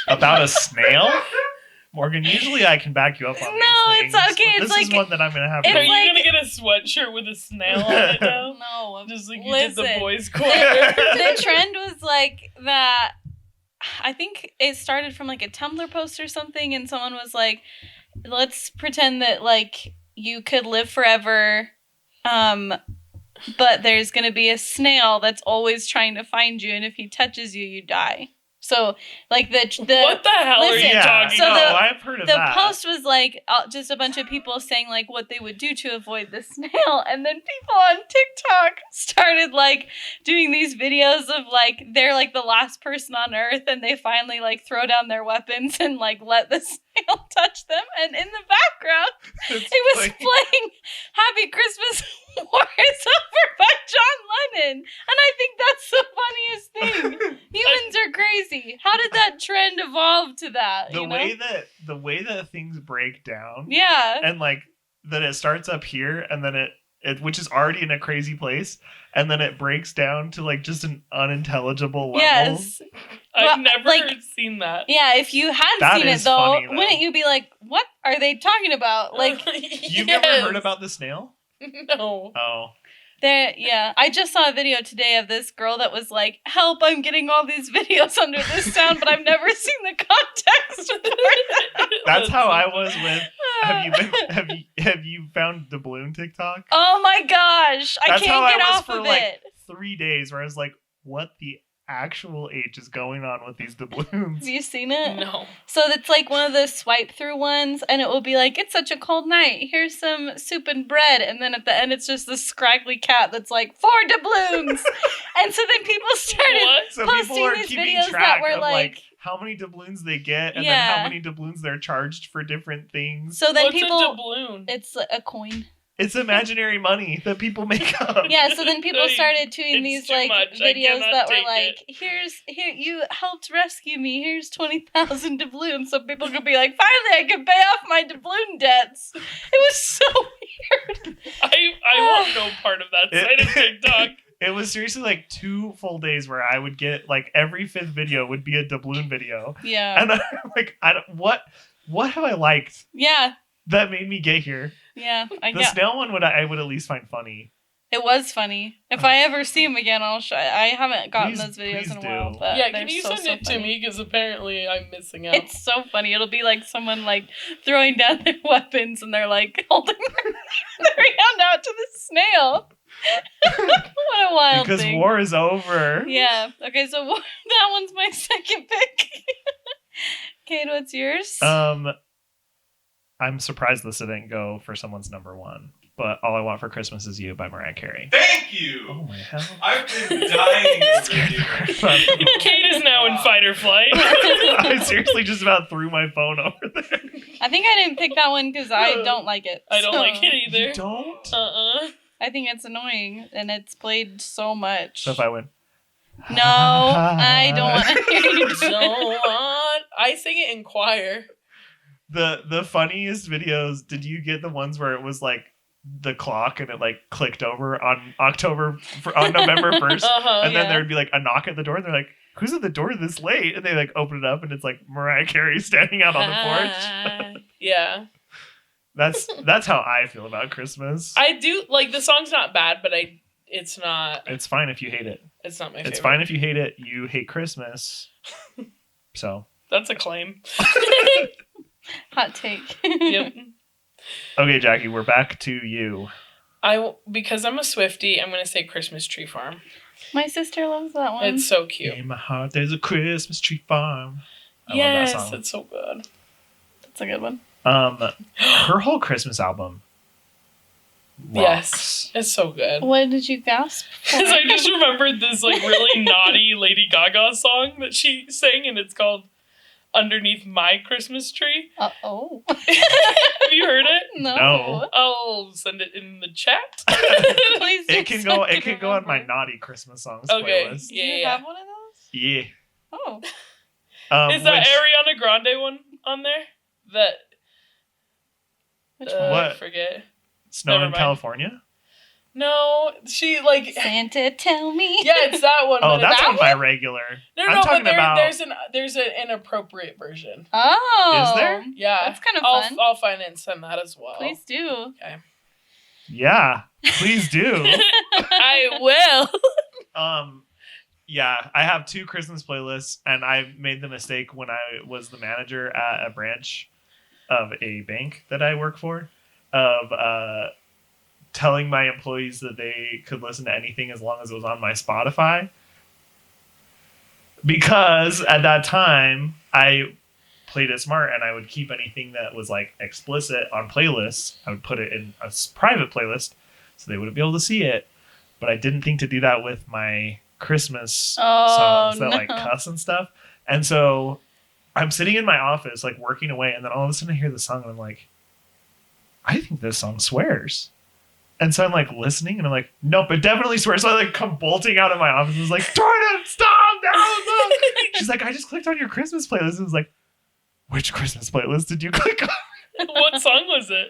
About a snail? Morgan, usually I can back you up on No, these it's things, okay, but it's this is like- one that I'm going to have it's Are to... you like- gonna get a sweatshirt with a snail on it now? No. Just like you did the Listen. boys' corner. The trend was like that. I think it started from like a Tumblr post or something, and someone was like, let's pretend that like you could live forever, but there's gonna be a snail that's always trying to find you, and if he touches you, you die. So like the What the hell listen, are you Yeah, talking so no, about? I've heard of the that. post was like just a bunch of people saying like what they would do to avoid the snail, and then people on TikTok started like doing these videos of like they're like the last person on earth, and they finally like throw down their weapons and like let the snail touch them, and in the background It's it was like- playing Happy Christmas War is Over by John Lennon, and I think that's the funniest thing. Humans are crazy. How did that trend evolve to that? the you know? way that things break down Yeah. and like that it starts up here and then it which is already in a crazy place and then it breaks down to like just an unintelligible level. Yes. I've Well, never like- seen that. Yeah, if you hadn't That seen it is though, funny, though. wouldn't you be like, what are they talking about? Like You've never heard about the snail? No. Oh. there yeah. I just saw a video today of this girl that was like, help, I'm getting all these videos under this sound, but I've never seen the context for it. That's how I was with have you found the balloon TikTok? Oh my gosh. I That's how can't I get was off for of like it. 3 days where I was like, what the actual H is going on with these doubloons? Have you seen it? No. So it's like one of those swipe through ones, and it will be like, it's such a cold night. Here's some soup and bread. And then at the end, it's just this scraggly cat that's like, 4 doubloons. And so then people started What? So posting people are these keeping videos track that were of like, how many doubloons they get and then Yeah. how many doubloons they're charged for different things. so then What's a people, doubloon? it's a coin. It's imaginary money that people make up. Yeah, so then people Hey, started tweeting it's these too like much. I videos cannot that were take like, here you helped rescue me. Here's 20,000 doubloons, so people could be like, finally I can pay off my doubloon debts. It was so weird. I want no part of that side of TikTok. It was seriously like 2 full days where I would get like every 5th video would be a doubloon video. Yeah, And I'm like, what have I liked yeah, that made me get here? yeah. I The get. snail one I would at least find funny. It was funny. If I ever see him again, I'll show. I haven't gotten Please- those videos please in a do. while, but Yeah, they're can you so, send it to funny. me? Because apparently I'm missing out. It's so funny. It'll be like someone like throwing down their weapons and they're like holding their hand out to the snail. What a wild Because thing. war is over. Yeah. Okay, so that one's my second pick. Cade, what's yours? I'm surprised this didn't go for someone's number 1. But All I Want for Christmas Is You by Mariah Carey. Thank Oh you. my hell. I've been dying over here. Kate is now in fight or flight. I seriously just about threw my phone over there. I think I didn't pick that one because I don't like it. I don't so like it either. You don't? I think it's annoying and it's played so much. So if I went, No, I don't want to hear you do So it. on. I sing it in choir. The funniest videos, did you get the ones where it was like the clock and it like clicked over on November 1st? And then yeah. there'd be like a knock at the door and they're like, who's at the door this late? And they like open it up and it's like Mariah Carey standing out on the porch. Yeah. That's how I feel about Christmas. I do like the song's not bad, but it's not It's fine if you hate it. it's not my favorite. It's fine if you hate it. You hate Christmas. So, That's a claim. Hot take. Yep. okay, Jackie, we're back to you. Because I'm a Swiftie, I'm gonna say Christmas Tree Farm. My sister loves that one. It's so cute. In my heart, there's a Christmas tree farm. I love Yes, that song. it's so good. That's a good one. Her whole Christmas album. Yes, Rocks. it's so good. What did you gasp for? Because I just remembered this like really naughty Lady Gaga song that she sang, and it's called "Underneath My Christmas Tree." Oh. Have you heard it? No. No. I'll send it in the chat. Please It do can go. send It can go on my remember. naughty Christmas songs Okay. playlist. Do you Yeah. have one of those? Yeah. Oh. Is that which- Ariana Grande one on there? That Which I one? What? forget. Snow Never in mind. California? No, she like Santa, tell me. yeah, it's that one. Oh, but that's it's- on my regular. no, I'm no, talking but about. there's an inappropriate version. Oh. Is there? Yeah, That's kind of I'll fun. I'll find it and send that as well. Please do. Yeah, please do. I will. Yeah, I have 2 Christmas playlists, and I made the mistake when I was the manager at a branch of a bank that I work for of telling my employees that they could listen to anything as long as it was on my Spotify. Because at that time, I played it smart and I would keep anything that was like explicit on playlists. I would put it in a private playlist so they wouldn't be able to see it. But I didn't think to do that with my Christmas songs that like cuss and stuff. And so I'm sitting in my office like working away, and then all of a sudden I hear the song and I'm like, I think this song swears. And so I'm like listening and I'm like, nope, it definitely swears. So I like come bolting out of my office and was like, Jordan, stop! No. She's like, I just clicked on your Christmas playlist. And I was like, which Christmas playlist did you click on? What song was it?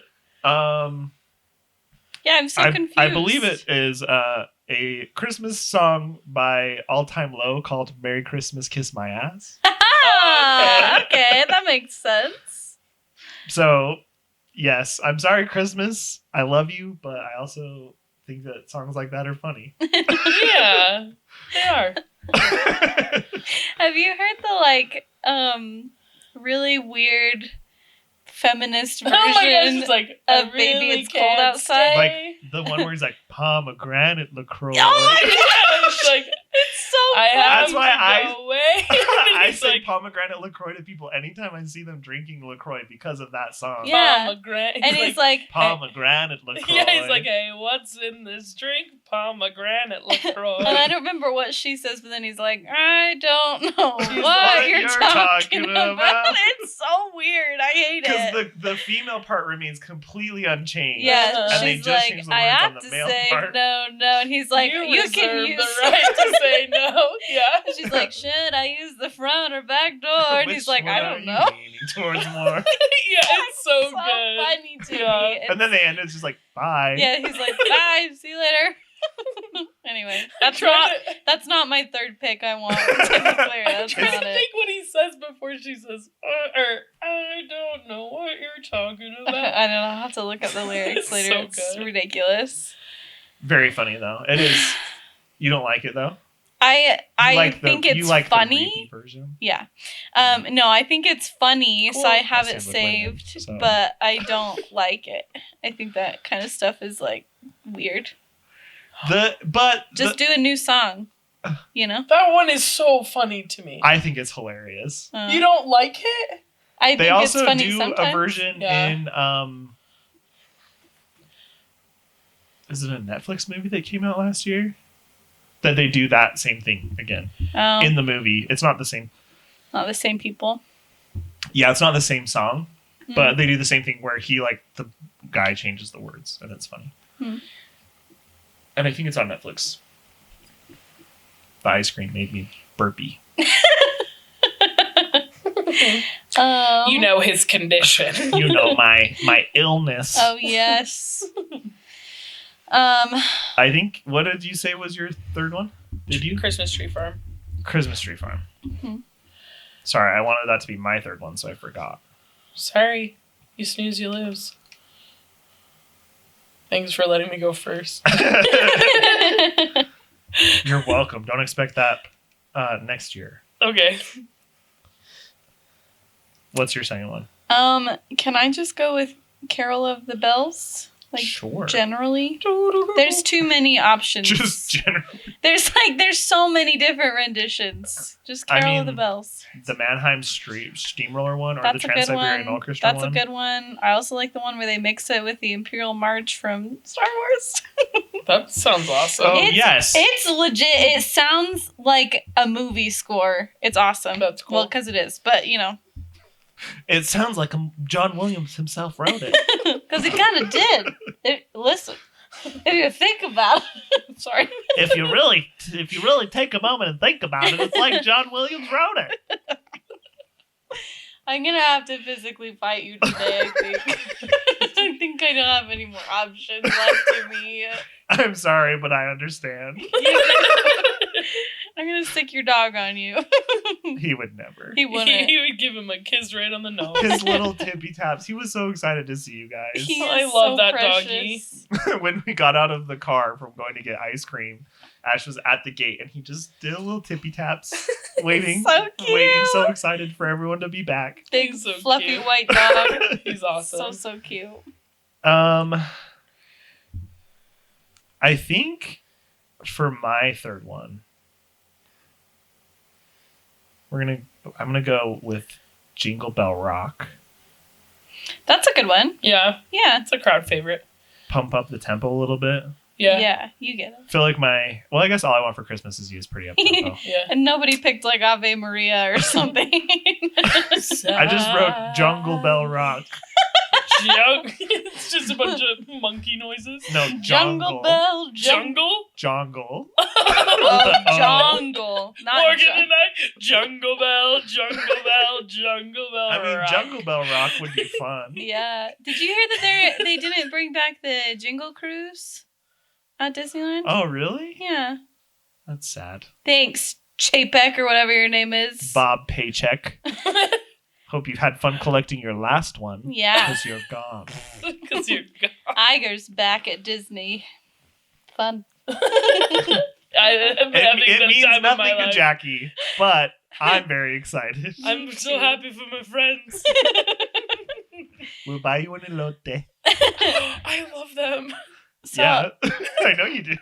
Yeah, I'm so confused. I believe it is a Christmas song by All Time Low called Merry Christmas, Kiss My Ass. Ah, okay, that makes sense. So, yes, I'm sorry, Christmas. I love you, but I also think that songs like that are funny. Yeah, they are. Have you heard the like really weird feminist version Oh my gosh, it's like of I Baby really It's Cold can't Outside? Like stay. the one where he's like, pomegranate LaCroix. Oh my Yeah, it's like It's so I funny. have That's why to go away. I He's say like, pomegranate LaCroix to people anytime I see them drinking LaCroix because of that song. Yeah. pomegranate. And he's like, Pomegranate LaCroix. yeah, he's like, hey, what's in this drink? Pomegranate LaCroix. and I don't remember what she says, but then he's like, I don't know She's what like, you're "You're talking talking about. about." It's so weird. I hate it. Because the female part remains completely unchanged. Yeah, And they she's just like, change the I words have on the to male say part. no, and he's like, you can reserve use the right to say no. Yeah. And she's like, should I use the front or back door? And Which he's like, one I are don't you know. leaning towards more. Yeah, it's so good. funny to Yeah. me. And then they end it's just like, bye. Yeah, he's like, bye, see you later. Anyway, I'm trying to- that's not my third pick. I want to be clear. I'm That's trying not to it. think what he says before she says, I don't know what you're talking about. I don't know. I'll have to look up the lyrics It's later. so It's good. ridiculous. Very funny though. It is. You don't like it though? I think it's you like funny. the repeat version? Yeah. No, I think it's funny, so Cool. I have I it stand with Landon, saved, so. but I don't like it. I think that kind of stuff is like weird. Just do a new song, you know? That one is so funny to me. I think it's hilarious. You don't like it? I They think also it's funny do sometimes. a version Yeah. in is it a Netflix movie that came out last year? That they do that same thing again Oh, in the movie. It's not the same. not the same people. Yeah, it's not the same song, Hmm. but they do the same thing where he the guy changes the words and it's funny. Hmm. And I think it's on Netflix. The ice cream made me burpy. You know his condition. You know my illness. Oh yes. I think. What did you say was your third one? Did you? Christmas Tree Farm. Christmas Tree Farm. Mhm. Sorry, I wanted that to be my third one, so I forgot. Sorry. You snooze, you lose. Thanks for letting me go first. You're welcome. Don't expect that next year. Okay. What's your second one? Can I just go with Carol of the Bells? Like Sure. generally, there's too many options. Just generally. There's so many different renditions. Just Carol of the mean, Bells. The Mannheim Steamroller one or That's the a good Trans-Siberian one. Orchestra That's one? a good one. I also like the one where they mix it with the Imperial March from Star Wars. That sounds awesome. Oh, yes. It's legit. It sounds like a movie score. It's awesome. That's cool. Well, because it is. But, you know. It sounds like John Williams himself wrote it. Because he kind of did. Listen. If you think about it. Sorry. if you really take a moment and think about it, it's like John Williams wrote it. I'm going to have to physically fight you today, I think. I think I don't have any more options left to me. I'm sorry, but I understand. I'm going to stick your dog on you. He would never. He wouldn't. He would give him a kiss right on the nose. His little tippy taps. He was so excited to see you guys. He I is love so that precious. When we got out of the car from going to get ice cream, Ash was at the gate and he just did a little tippy taps, waiting, So cute. waiting, so excited for everyone to be back. Big He's so fluffy cute. white dog. He's awesome. So cute. I think for my third one, I'm gonna go with Jingle Bell Rock. That's a good one. Yeah, Yeah. it's a crowd favorite. Pump up the tempo a little bit. Yeah. You get it. I feel like I guess All I Want for Christmas Is You is pretty up tempo. Yeah. And nobody picked like Ave Maria or something. I just wrote Jungle Bell Rock. It's just a bunch of monkey noises. No, Jungle Bell. Jungle? Jungle. Oh, jungle. Not Morgan and I. Jungle Bell, Jungle Bell, Jungle Bell. I mean, Rock. Jungle Bell Rock would be fun. Yeah. Did you hear that they didn't bring back the Jingle Cruise at Disneyland? Oh, really? Yeah. That's sad. Thanks, Chapek or whatever your name is. Bob Paycheck. Hope you've had fun collecting your last one. Yeah. Because you're gone. Because you're gone. Iger's back at Disney. Fun. I've been having It the means time of my nothing to life. Jackie, but I'm very excited. I'm so happy for my friends. We'll buy you an elote. I love them. So, Yeah, I know you do.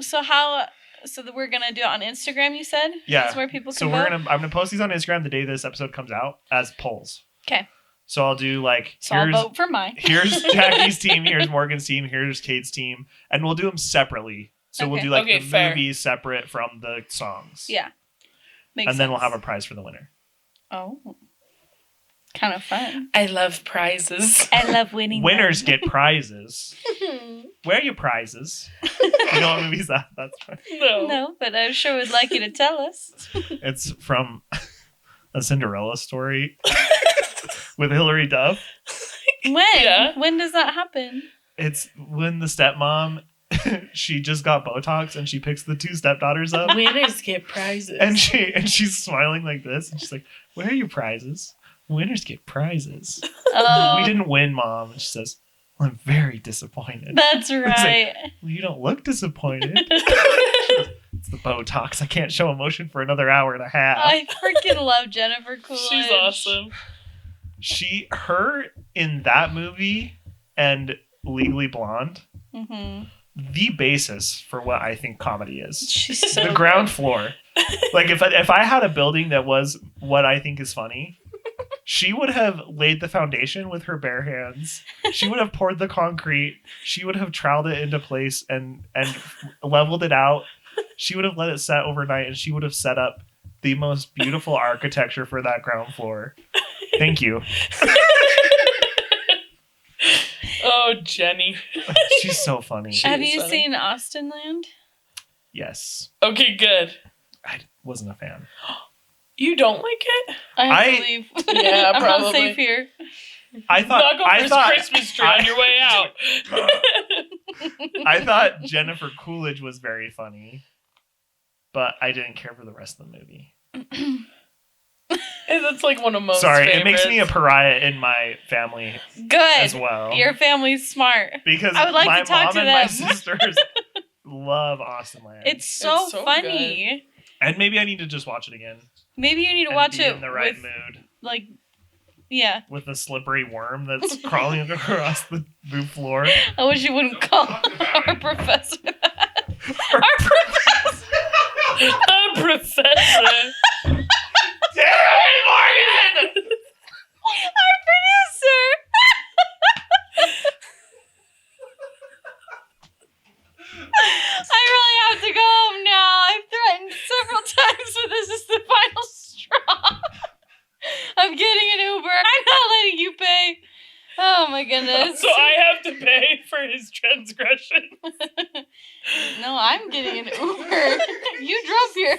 So how So that we're gonna do it on Instagram. You said, Yeah. that's where people can So vote. I'm gonna post these on Instagram the day this episode comes out as polls. Okay. So I'll do like So I'll vote for mine. here's Jackie's team, here's Morgan's team, here's Cade's team, and we'll do them separately. So we'll Okay. do like Okay, the fair. movies separate from the songs. Yeah. Makes And then we'll sense. have a prize for the winner. Oh. Kind of fun. I love prizes. I love winning. Winners get prizes. Where are your prizes? You know what movie is that? That's right. No. No, but I sure would like you to tell us. It's from A Cinderella Story with Hilary Duff. When? Yeah. When does that happen? It's when the stepmom, she just got Botox and she picks the two stepdaughters up. Winners get prizes. And she's smiling like this, and she's like, "Where are your prizes? Winners get prizes." Oh, We didn't win, Mom. And she says, "Well, I'm very disappointed." that's like- right. Well, you don't look disappointed. It's the Botox. I can't show emotion for another hour and a half. I freaking love Jennifer Coolidge. She's awesome. Her in that movie and Legally Blonde, Mm-hmm. the basis for what I think comedy is. She's so The ground floor. Like if I had a building that was what I think is funny, she would have laid the foundation with her bare hands. She would have poured the concrete. She would have troweled it into place and leveled it out. She would have let it set overnight, and she would have set up the most beautiful architecture for that ground floor. Thank you. Oh, Jenny. She's so funny. She- Have is you funny. seen Austin Land? Yes. Okay, good. I wasn't a fan. You don't like it? I have I- to leave. Yeah, I'm probably. not safe here. I thought Knock over his Christmas tree on your way out. I thought Jennifer Coolidge was very funny, but I didn't care for the rest of the movie. And that's like one of most Sorry, favorites. it makes me a pariah in my family Good. as well. Your family's smart. Because I would like my to talk mom to and my them. sisters love Austin Land. It's so, It's so funny. And maybe I need to just watch it again. Maybe you need to And watch be it in the right with, mood. like, yeah. With the slippery worm that's crawling across the floor. I wish you wouldn't call our professor that. Our professor. A professor. Damn it, Morgan! Our producer. I really have to go home now. I've threatened several times, but this is the final straw. I'm getting an Uber. I'm not letting you pay. Oh my goodness. So I have to pay for his transgression. No, I'm getting an Uber. You drove here.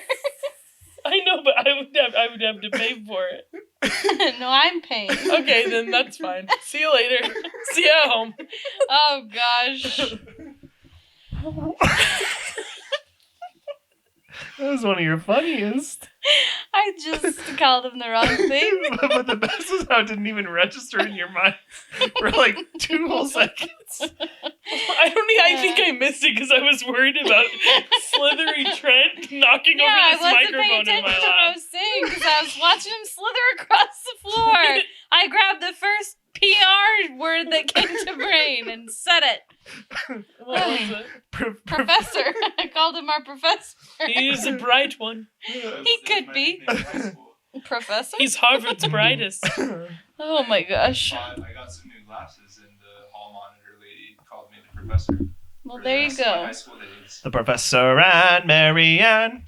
I know, but I would have to pay for it. No, I'm paying. Okay, then that's fine. See you later. See you at home. Oh gosh. That was one of your funniest. I just called him the wrong thing. But the best was how it didn't even register in your mind for like 2 whole seconds. I think I missed it because I was worried about slithery Trent knocking Yeah, over I this wasn't paying microphone in attention my to what I lap. was saying because I was watching him slither across the floor. I grabbed the first PR word that came to brain and said it. What was it? Professor. I called him our professor. He's a bright one. He could be. Professor? He's Harvard's brightest. Oh my gosh. I got some new glasses, and the hall monitor lady called me the professor. Well, for there the you rest of my go. high school days. The Professor and Marianne.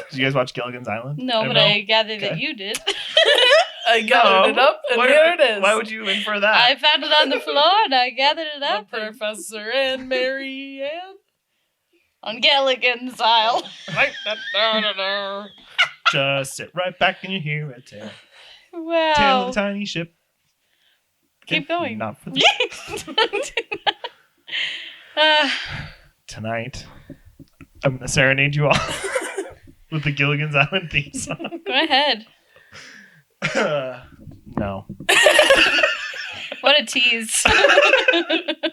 Did you guys watch Gilligan's Island? No, but No? I gathered that Okay. you did. I gathered it up, and here it is. Why would you infer that? I found it on the floor and I gathered it The up Professor and Mary Ann. on Gilligan's Isle. Just sit right back and you hear a tale. Tale of Wow. the tiny ship. Keep going. Not for the uh, tonight. I'm gonna serenade you all with the Gilligan's Island theme song. go ahead. No. What a tease.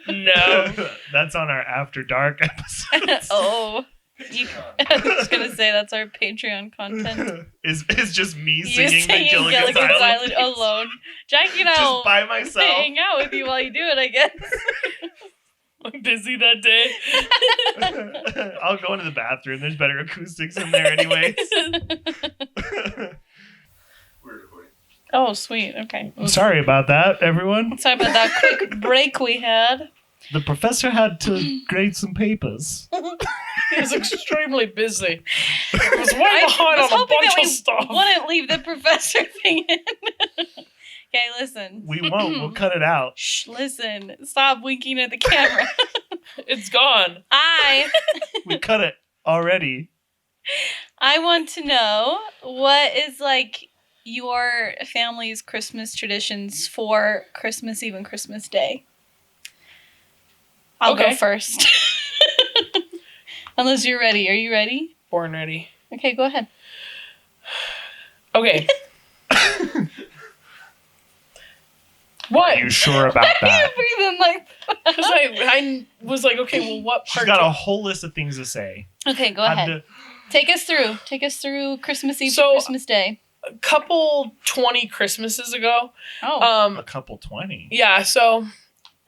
No. That's on our After Dark episode. Oh. I was just going to say that's our Patreon content. Is just me You singing the singing Gilligan's, Gilligan's Island, Island alone. Jackie and I just will by myself. hang out with you while you do it, I guess. I'm busy that day. I'll go into the bathroom. There's better acoustics in there anyways. We're recording. Oh, sweet. Okay. Sorry about that, everyone. Sorry about that quick break we had. The professor had to grade some papers. He was extremely busy. He was way behind on a bunch of stuff. Wouldn't leave the professor thing in. Okay, listen. We won't. We'll cut it out. Shh, listen. Stop winking at the camera. It's gone. We cut it already. I want to know what is like your family's Christmas traditions for Christmas Eve and Christmas Day. I'll go first. Unless you're ready. Are you ready? Born ready. Okay, go ahead. Okay. What? Are you sure about Why that? are you breathing like that? Because I was like, okay, well, what part? She's got a whole list of things to say. Okay, go Had ahead. to- Take us through Christmas Eve So- and Christmas Day. A couple 20 Christmases ago. Oh. a couple 20. Yeah, so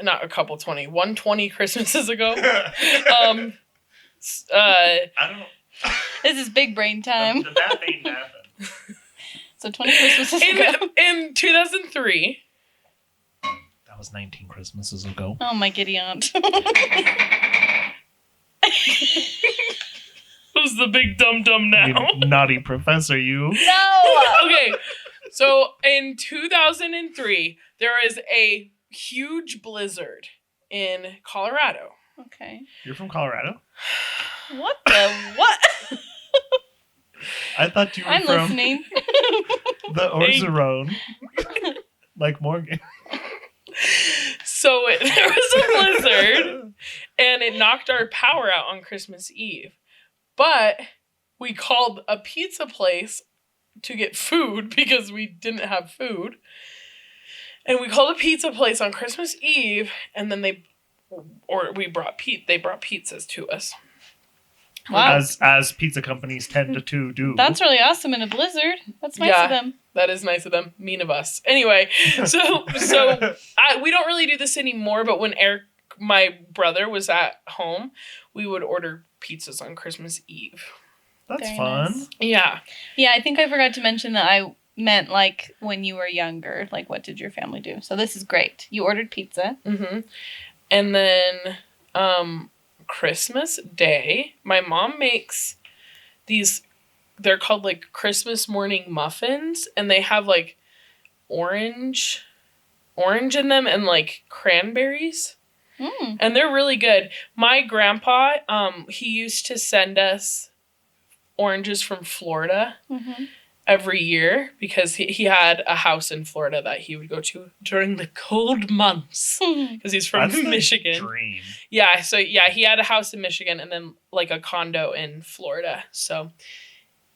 not a couple 20, 120 Christmases ago. I don't know. This is big brain time. The math ain't mathing. So 20 Christmases ago. In 2003. That was 19 Christmases ago. Oh my giddy aunt. Who's the big dum-dum now? You naughty professor, you. No! Okay, so in 2003, there was a huge blizzard in Colorado. Okay. You're from Colorado? What the what? I thought you were I'm from listening. the Orzeron. Like Morgan. So there was a blizzard, and it knocked our power out on Christmas Eve. But we called a pizza place to get food because we didn't have food. And we called a pizza place on Christmas Eve, and then they brought pizzas to us. Wow. As pizza companies tend to do. That's really awesome in a blizzard. That's nice Yeah. of them. That is nice of them. Mean of us. Anyway, so we don't really do this anymore, but when Eric, my brother, was at home, we would order pizzas on Christmas Eve. That's Very fun. nice. Yeah. Yeah, I think I forgot to mention that I meant like when you were younger, like what did your family do? So this is great. You ordered pizza. Mm-hmm. And then Christmas Day, my mom makes these, they're called like Christmas morning muffins, and they have like orange in them and like cranberries. Mm. And they're really good. My grandpa, he used to send us oranges from Florida Mm-hmm. every year because he had a house in Florida that he would go to during the cold months because he's from That's the Michigan. dream. Yeah, so yeah, he had a house in Michigan and then like a condo in Florida. So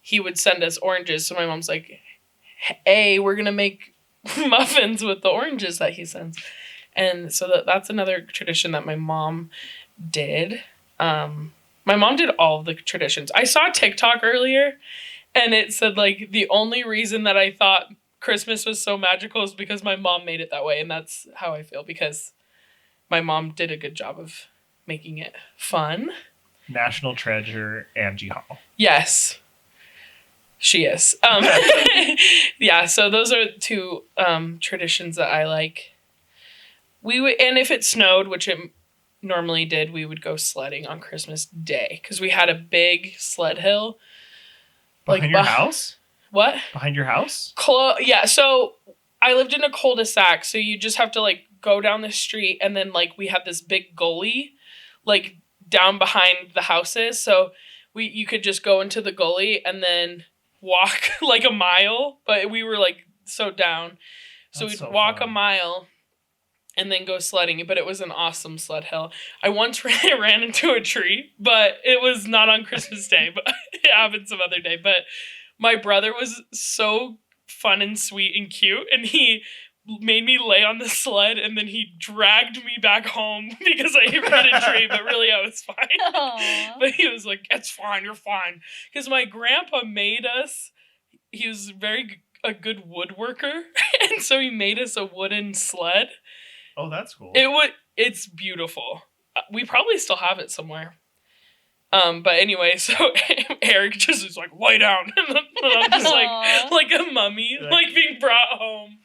he would send us oranges. So my mom's like, hey, we're going to make muffins with the oranges that he sends. And so that's another tradition that my mom did. My mom did all of the traditions. I saw TikTok earlier, and it said, like, the only reason that I thought Christmas was so magical is because my mom made it that way. And that's how I feel, because my mom did a good job of making it fun. National treasure Angie Hall. Yes, she is. Yeah, so those are two traditions that I like. And if it snowed, which it normally did, we would go sledding on Christmas Day because we had a big sled hill. Behind your house? What? Behind your house? Yeah, so I lived in a cul-de-sac, so you just have to like go down the street, and then like we had this big gully like down behind the houses, so you could just go into the gully and then walk like a mile, but we were like so down. So That's we'd so walk fun. a mile and then go sledding, but it was an awesome sled hill. I once ran into a tree, but it was not on Christmas Day, but it happened some other day. But my brother was so fun and sweet and cute, and he made me lay on the sled, and then he dragged me back home because I hit a tree, but really I was fine. Aww. But he was like, it's fine, you're fine. Because my grandpa made us, he was a good woodworker, and so he made us a wooden sled. Oh, that's cool. It's beautiful. We probably still have it somewhere. But anyway, so Eric just is like, lie down. And I'm just Aw. like a mummy, like being brought home.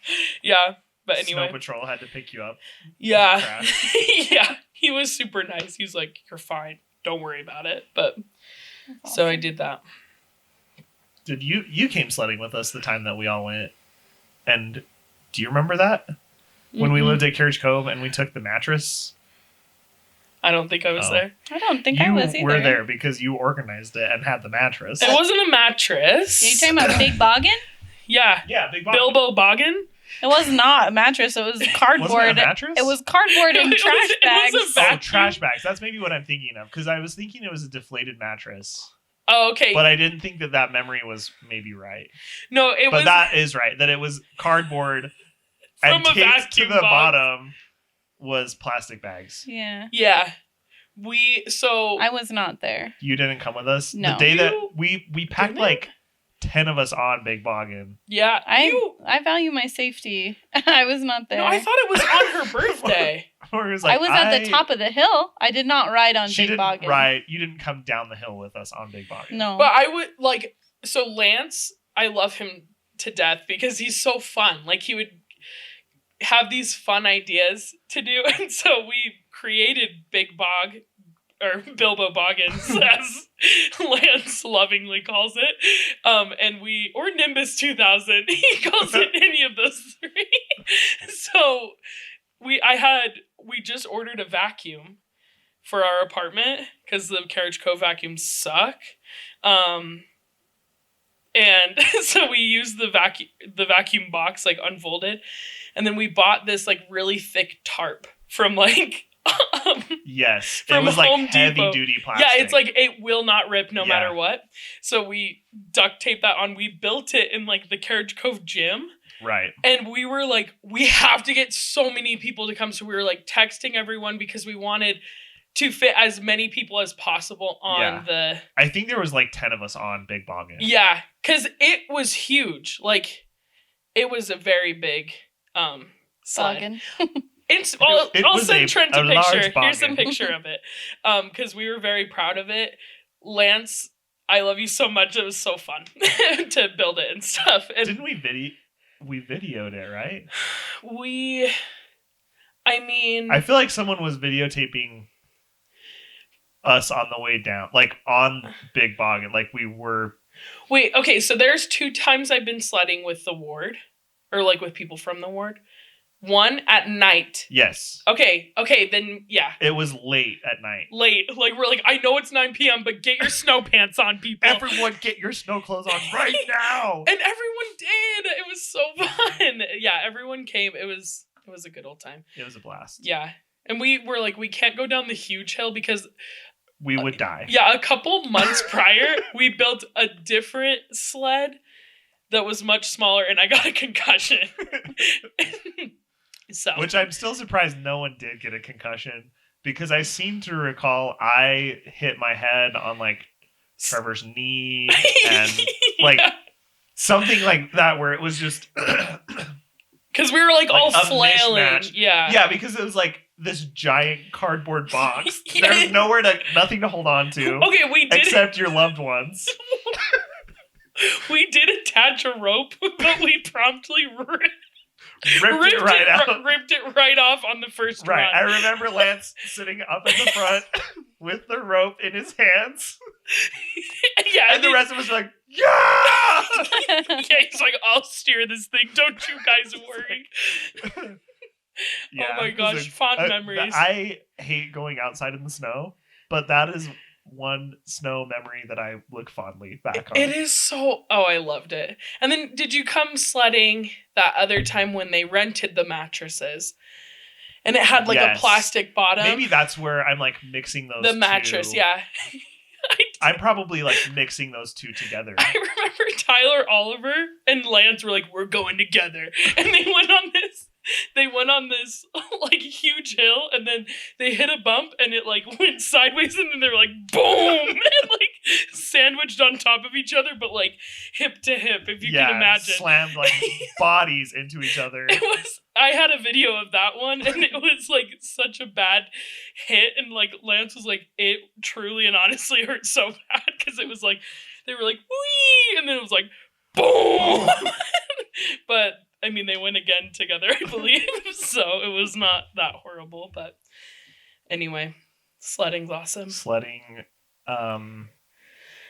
Yeah. But anyway. Snow Patrol had to pick you up. Yeah. Crash. Yeah. He was super nice. He was like, you're fine. Don't worry about it. But so I did that. Did you came sledding with us the time that we all went? And do you remember that? When we lived at Carriage Cove and we took the mattress? I don't think I was there. I don't think You I was either. were there because you organized it and had the mattress. It wasn't a mattress. Are you talking about Big Boggin? Yeah. Yeah, Big Bob. Bilbo Boggin? It was not a mattress. It was cardboard. Wasn't it a mattress? It was cardboard and trash it bags. was a vacuum. trash bags. That's maybe what I'm thinking of because I was thinking it was a deflated mattress. Oh, okay. But I didn't think that memory was maybe right. No, it was. But that is right. That it was cardboard and From a taped to vacuum the box. bottom was plastic bags. Yeah. Yeah. I was not there. You didn't come with us? No. The day that You we packed didn't? like 10 of us on Big Boggin. Yeah. I value my safety. I was not there. No, I thought it was on her birthday. Or it was I was at the top of the hill. I did not ride on She Big didn't Boggin. ride. You didn't come down the hill with us on Big Boggin. No. But I would like, so Lance, I love him to death because he's so fun. Like he would have these fun ideas to do. And so we created Big Bog or Bilbo Boggins as Lance lovingly calls it. Or Nimbus 2000. He calls it any of those three. So we just ordered a vacuum for our apartment because the Carriage Cove vacuums suck. And so we used the vacuum box, like unfolded. And then we bought this like really thick tarp from like, Yes. from it was Home like heavy Depot. duty plastic. Yeah, it's like it will not rip no Yeah. matter what. So we duct taped that on. We built it in like the Carriage Cove gym. Right. And we were like, we have to get so many people to come. So we were like texting everyone because we wanted to fit as many people as possible on the... I think there was like 10 of us on Big Boggin. Yeah, because it was huge. Like, it was a very big sled. Boggin. I'll was send Trent a large picture. Here's a boggin. picture of it. Because we were very proud of it. Lance, I love you so much. It was so fun to build it and stuff. And Didn't we videoed it, right? I feel like someone was videotaping us on the way down, like on Big Boggin, like we were. Wait, okay, so there's 2 times I've been sledding with the ward, or like with people from the ward. One at night. Yes. Okay, then yeah. It was late at night. Late. Like we're like, I know it's 9 p.m., but get your snow pants on, people. Everyone get your snow clothes on right now. And everyone did. It was so fun. Yeah, everyone came. It was a good old time. It was a blast. Yeah. And we were like, we can't go down the huge hill because We would die. yeah, a couple months prior, we built a different sled that was much smaller and I got a concussion. So Which I'm still surprised no one did get a concussion because I seem to recall I hit my head on like Trevor's knee and like something like that where it was just because we were like all a flailing. mishmash. Yeah. Yeah, because it was like this giant cardboard box. Yeah. There's nothing to hold on to. Okay, we did except your loved ones. we did attach a rope, but we promptly Ripped it right out. ripped it right off on the first Right. run. I remember Lance sitting up in the front with the rope in his hands. Yeah, And the rest of us were like, yeah! yeah, he's like, I'll steer this thing. Don't you guys worry. Yeah, Oh my it was gosh, fond memories. I hate going outside in the snow, but that is one snow memory that I look fondly back on. It is so... Oh, I loved it. And then did you come sledding that other time when they rented the mattresses? And it had like Yes. a plastic bottom. Maybe that's where I'm like mixing those the mattress, two. yeah. I'm probably like mixing those two together. I remember Tyler Oliver and Lance were like, we're going together. And they went on this like huge hill and then they hit a bump and it like went sideways and then they were like, boom! And like sandwiched on top of each other, but like hip to hip, if you can imagine. Slammed like bodies into each other. I had a video of that one, and it was like such a bad hit, and like Lance was like, it truly and honestly hurt so bad, because it was like, they were like, wee, and then it was like, boom. But I mean, they went again together, I believe, so it was not that horrible. But anyway, sledding's awesome. Sledding,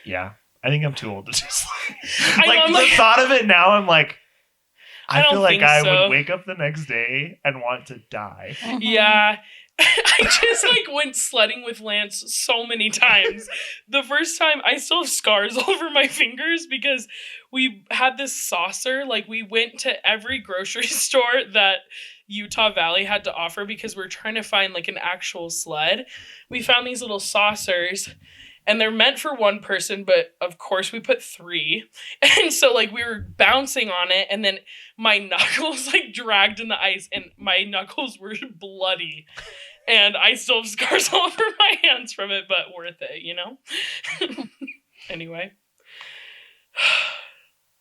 yeah. I think I'm too old to just I thought of it now. I'm like, I feel like I so. would wake up the next day and want to die. Yeah. I just like went sledding with Lance so many times. The first time, I still have scars all over my fingers because we had this saucer. Like, we went to every grocery store that Utah Valley had to offer because we're trying to find like an actual sled. We found these little saucers, and they're meant for one person, but of course we put 3. And so like we were bouncing on it, and then my knuckles like dragged in the ice, and my knuckles were bloody. And I still have scars all over my hands from it, but worth it, you know? Anyway.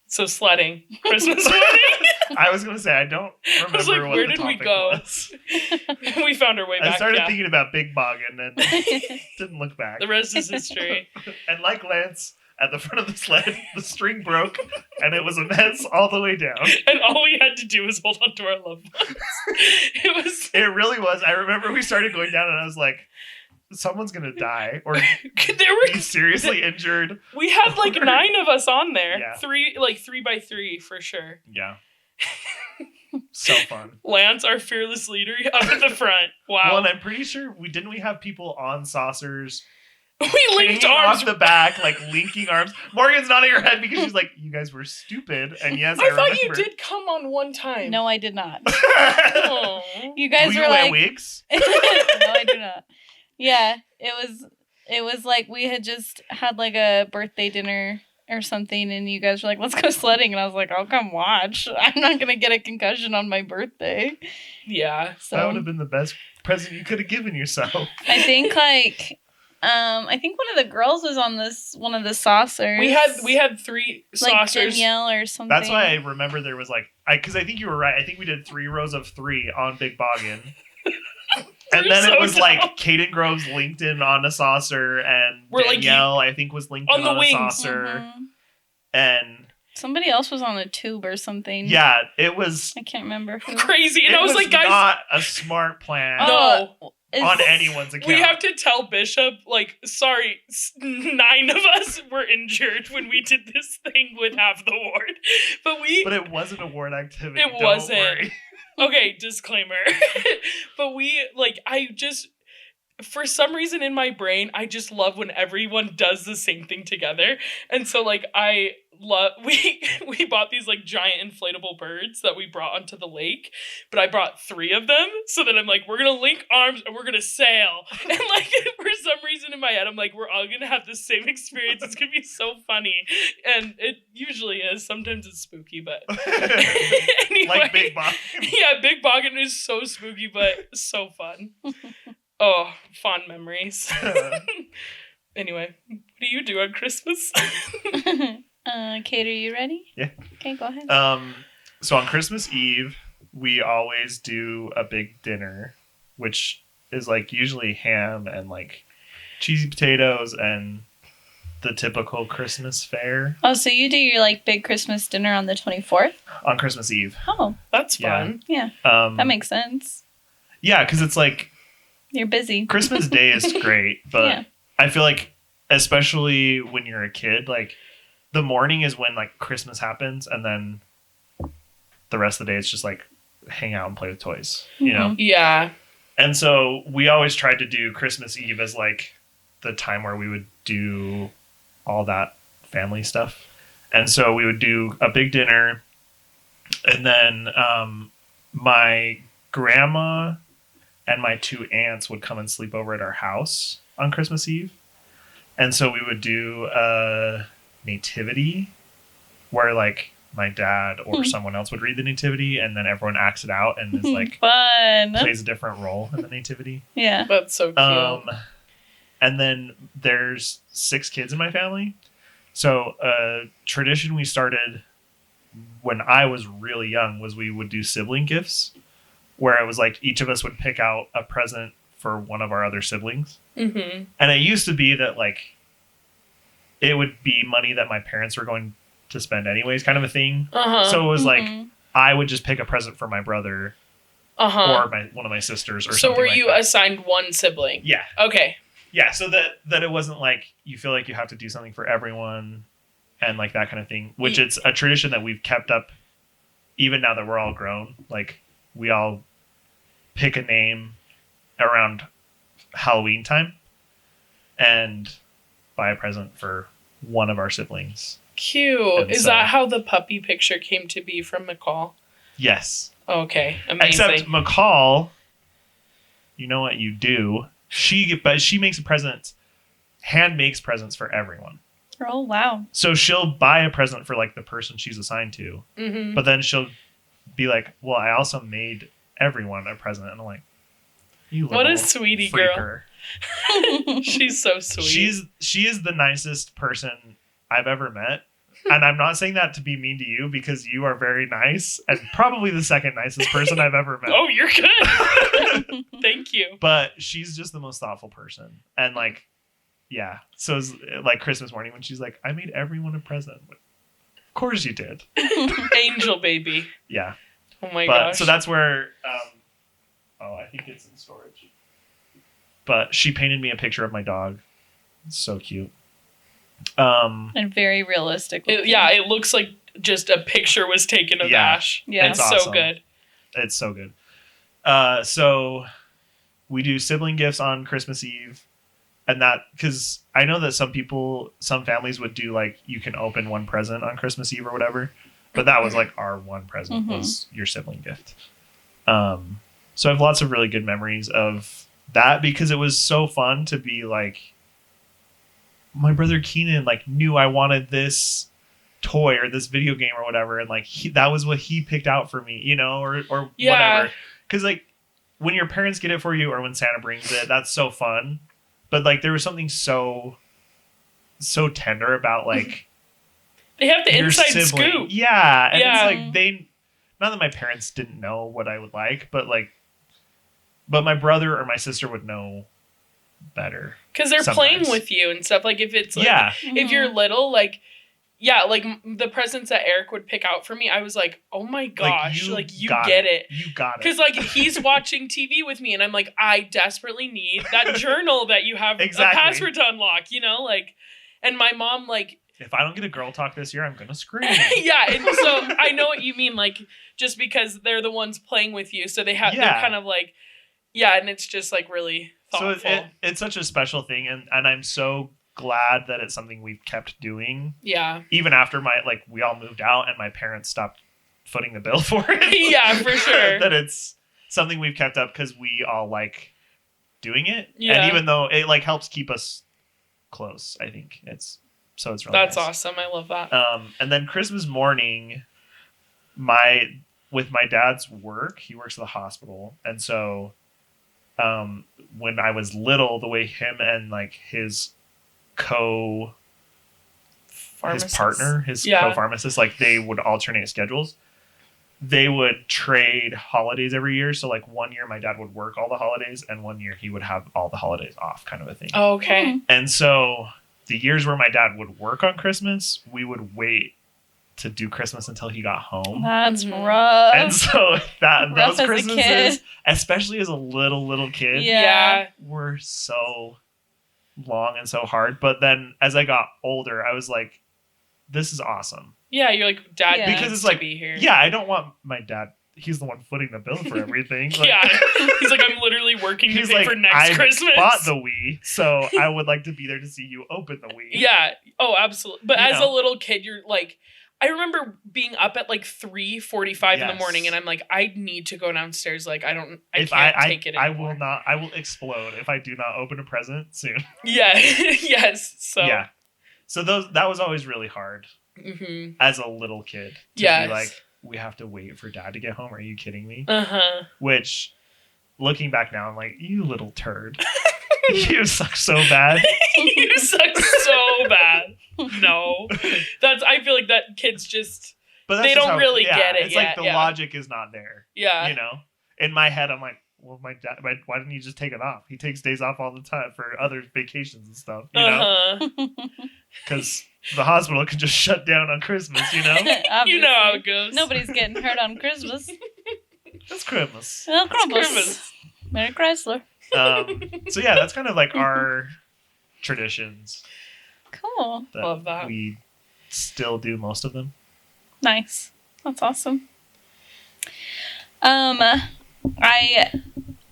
So sledding. Christmas morning. I was going to say, I don't remember was like, what where the did we topic go? was. We found our way back. I started thinking about Big Boggin and didn't look back. The rest is history. And like Lance, at the front of the sled, the string broke, and it was a mess all the way down. And all we had to do was hold on to our loved ones. It really was. I remember we started going down, and I was like, someone's going to die or be seriously injured. We had like 9 of us on there. Yeah. 3 by 3 for sure. Yeah. So fun. Lance, our fearless leader, up at the front. Wow. Well, and I'm pretty sure we have people on saucers. We linked arms off the back, like linking arms. Morgan's nodding her head because she's like, "You guys were stupid." And yes, I thought remember. You did come on one time. No, I did not. Aww. You guys Do were you wear like wigs? No, I do not. Yeah, it was like we had just had like a birthday dinner or something, and you guys were like, "Let's go sledding," and I was like, "I'll come watch. I'm not gonna get a concussion on my birthday." Yeah, so that would have been the best present you could have given yourself. I think I think one of the girls was on one of the saucers. We had 3 saucers. Like Danielle or something. That's why I remember there was like, because I think you were right. I think we did 3 rows of 3 on Big Boggin. And then it was like Caden Grove's linked in on a saucer, and Danielle, I think, was linked in on a saucer. Mm-hmm. And somebody else was on a tube or something. yeah, it was I can't remember who. Crazy. And I was like, guys, not a smart plan. No. On anyone's account. We have to tell Bishop, like, sorry, 9 of us were injured when we did this thing with Half the Ward. But it wasn't a ward activity. It wasn't. Worry. Okay, disclaimer. But for some reason in my brain, I just love when everyone does the same thing together. And so, like, we bought these, like, giant inflatable birds that we brought onto the lake, but I brought 3 of them, so that I'm like, we're gonna link arms and we're gonna sail. And, like, for some reason in my head, I'm like, we're all gonna have the same experience. It's gonna be so funny. And it usually is. Sometimes it's spooky, but... Anyway, like Big Boggin. Yeah, Big Boggin is so spooky, but so fun. Oh, fond memories. Anyway, what do you do on Christmas? Cade, are you ready? Yeah. Okay, go ahead. So on Christmas Eve, we always do a big dinner, which is like usually ham and like cheesy potatoes and the typical Christmas fare. Oh, so you do your like big Christmas dinner on the 24th? On Christmas Eve. Oh, that's fun. Yeah. That makes sense. Yeah, because it's like you're busy. Christmas Day is great, but yeah. I feel like especially when you're a kid, like the morning is when like Christmas happens, and then the rest of the day it's just like hang out and play with toys, you know? Yeah. And so we always tried to do Christmas Eve as like the time where we would do all that family stuff. And so we would do a big dinner, and then my grandma and my 2 aunts would come and sleep over at our house on Christmas Eve. And so we would do a nativity where like my dad or someone else would read the nativity, and then everyone acts it out and is like fun, plays a different role in the nativity. Yeah. That's so cute. And then there's 6 kids in my family. So a tradition we started when I was really young was we would do sibling gifts, where it was like each of us would pick out a present for one of our other siblings. Mm-hmm. And it used to be that like it would be money that my parents were going to spend anyways, kind of a thing. Uh-huh. So it was like Mhm. I would just pick a present for my brother Uh-huh. or one of my sisters or So something were like you that. assigned one sibling? Yeah. Okay. Yeah, so that it wasn't like you feel like you have to do something for everyone and like that kind of thing, which it's a tradition that we've kept up even now that we're all grown. Like we all pick a name around Halloween time and buy a present for one of our siblings. Cute. And Is so- that how the puppy picture came to be from McCall? Yes. Okay. Amazing. Except McCall, you know what you do? She makes a present, hand makes presents for everyone. Oh, wow. So she'll buy a present for like the person she's assigned to, Mm-hmm. but then she'll be like, "Well, I also made everyone a present," and I'm like, "You What a little sweetie girl. freaker." She's so sweet. She is the nicest person I've ever met. And I'm not saying that to be mean to you because you are very nice and probably the second nicest person I've ever met. Oh, you're good. Thank you. But she's just the most thoughtful person. And like, yeah. So it's like Christmas morning when she's like, "I made everyone a present." Of course you did. Angel baby. Yeah. Oh my But gosh. so that's where I think it's in storage. But she painted me a picture of my dog. It's so cute. And very realistic. it looks like just a picture was taken of Yeah. Ash. Yeah. It's It's so awesome. good. It's so good. So we do sibling gifts on Christmas Eve. And that, because I know that some families would do like, you can open one present on Christmas Eve or whatever. But that was like our one present Mhm. was your sibling gift. So I have lots of really good memories of that because it was so fun to be like, my brother Keenan like knew I wanted this toy or this video game or whatever, and like that was what he picked out for me, you know, or Yeah. whatever. Because like when your parents get it for you or when Santa brings it, that's so fun. But like there was something so tender about like They have the your inside sibling. scoop. Yeah, and Yeah. it's like not that my parents didn't know what I would like, but my brother or my sister would know better. Because they're Sometimes. playing with you and stuff. Like if it's like, Yeah, if you're little, like, yeah, like the presents that Eric would pick out for me, I was like, oh my gosh, like you got get it. You got it. Because like he's watching TV with me, and I'm like, I desperately need that journal that you have Exactly. a password to unlock, you know, like. And my mom like, If I don't get a girl talk this year, I'm gonna scream. yeah, and so I know what you mean, like just because they're the ones playing with you, so they're kind of like, yeah, and it's just like really thoughtful. So it's such a special thing, and I'm so glad that it's something we've kept doing, yeah, even after we all moved out and my parents stopped footing the bill for it. yeah, for sure. That it's something we've kept up because we all like doing it, Yeah. and even though it like helps keep us close, I think it's really That's nice. awesome. I love that. And then Christmas morning, with my dad's work, he works at the hospital, and so when I was little, the way him and like his Pharmacist. partner, his Yeah. co-pharmacist, like they would alternate schedules. They would trade holidays every year. So like one year my dad would work all the holidays and one year he would have all the holidays off, kind of a thing. Oh, okay. And so the years where my dad would work on Christmas, we would wait to do Christmas until he got home. That's Mhm. rough. And so Rough those as a Christmases, kid. especially as a little kid, Yeah. were so long and so hard. But then as I got older, I was like, this is awesome. Yeah, you're like, Dad Yeah. needs Because it's to like, be here. yeah, I don't want my dad. He's the one footing the bill for everything. Like, Yeah. He's like, I'm literally working to he's pay like, for next I Christmas. bought the Wii, so I would like to be there to see you open the Wii. Yeah. Oh, absolutely. But You as know. a little kid, you're like, I remember being up at like 3:45 in the Yes. morning, and I'm like, I need to go downstairs. Like, I can't take it I anymore. will not. I will explode if I do not open a present soon. Yeah. Yes. So. Yeah. So that was always really hard Mm-hmm. as a little kid. To Yes. be like, we have to wait for dad to get home. Are you kidding me? Uh-huh. Which, looking back now, I'm like, you little turd. You suck so bad. You suck so bad. No. I feel like that kids just, But that's they just don't how, really get it It's yet, like the yeah. logic is not there. yeah. You know, in my head, I'm like, well, my dad, why didn't he just take it off? He takes days off all the time for other vacations and stuff, you know, because the hospital can just shut down on Christmas, you know. You know how it goes. Nobody's getting hurt on Christmas. It's Christmas. Well, It's Christmas. Christmas. Merry Chrysler. So yeah, that's kind of like our traditions. Cool. Love that. We still do most of them. Nice. That's awesome.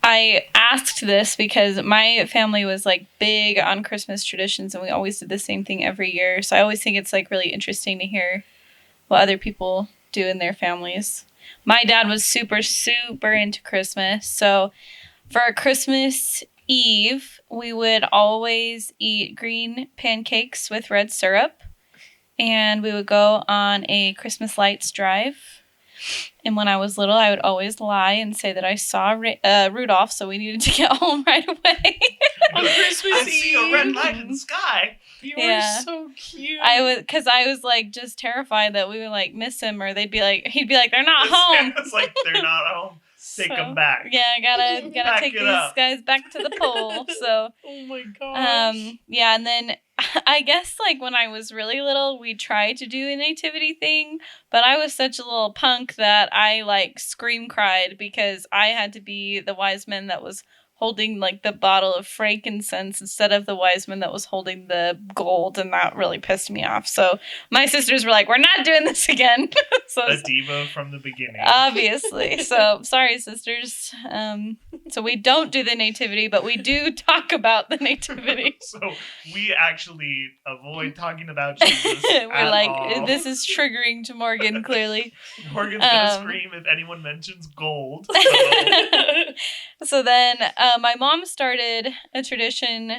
I asked this because my family was like big on Christmas traditions and we always did the same thing every year. So I always think it's like really interesting to hear what other people do in their families. My dad was super, super into Christmas. So for Christmas Eve, we would always eat green pancakes with red syrup. And we would go on a Christmas lights drive. And when I was little, I would always lie and say that I saw Rudolph, so we needed to get home right away. On Christmas I see a Eve. red light in the sky. You Yeah. are so cute. Because I was like just terrified that we would like miss him, or he'd be like, they're not home. It's like they're not home. Take So, them back. Yeah, gotta Back take it these up. guys back to the pole. So, Oh my gosh. yeah, and then I guess like when I was really little, we tried to do a nativity thing, but I was such a little punk that I like scream cried because I had to be the wise man that was holding like the bottle of frankincense instead of the wise man that was holding the gold, and that really pissed me off. So my sisters were like, "We're not doing this again." So A diva from the beginning. obviously. So sorry, sisters. So we don't do the nativity, but we do talk about the nativity. So we actually avoid talking about Jesus. We're at like, all. this is triggering to Morgan, clearly. Morgan's gonna um, scream if anyone mentions gold. So then my mom started a tradition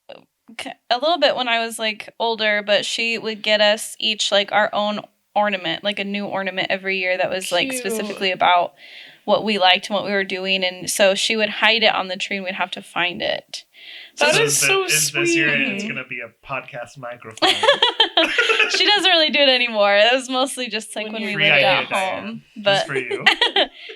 a little bit when I was like older, but she would get us each like our own ornament, like a new ornament every year that was like Cute. specifically about what we liked and what we were doing. And so she would hide it on the tree and we'd have to find it. That So is so This year it's sweet. gonna be a podcast microphone. She doesn't really do it anymore. It was mostly just like When when you- we Free lived idea, at Diane. home. Just But for you.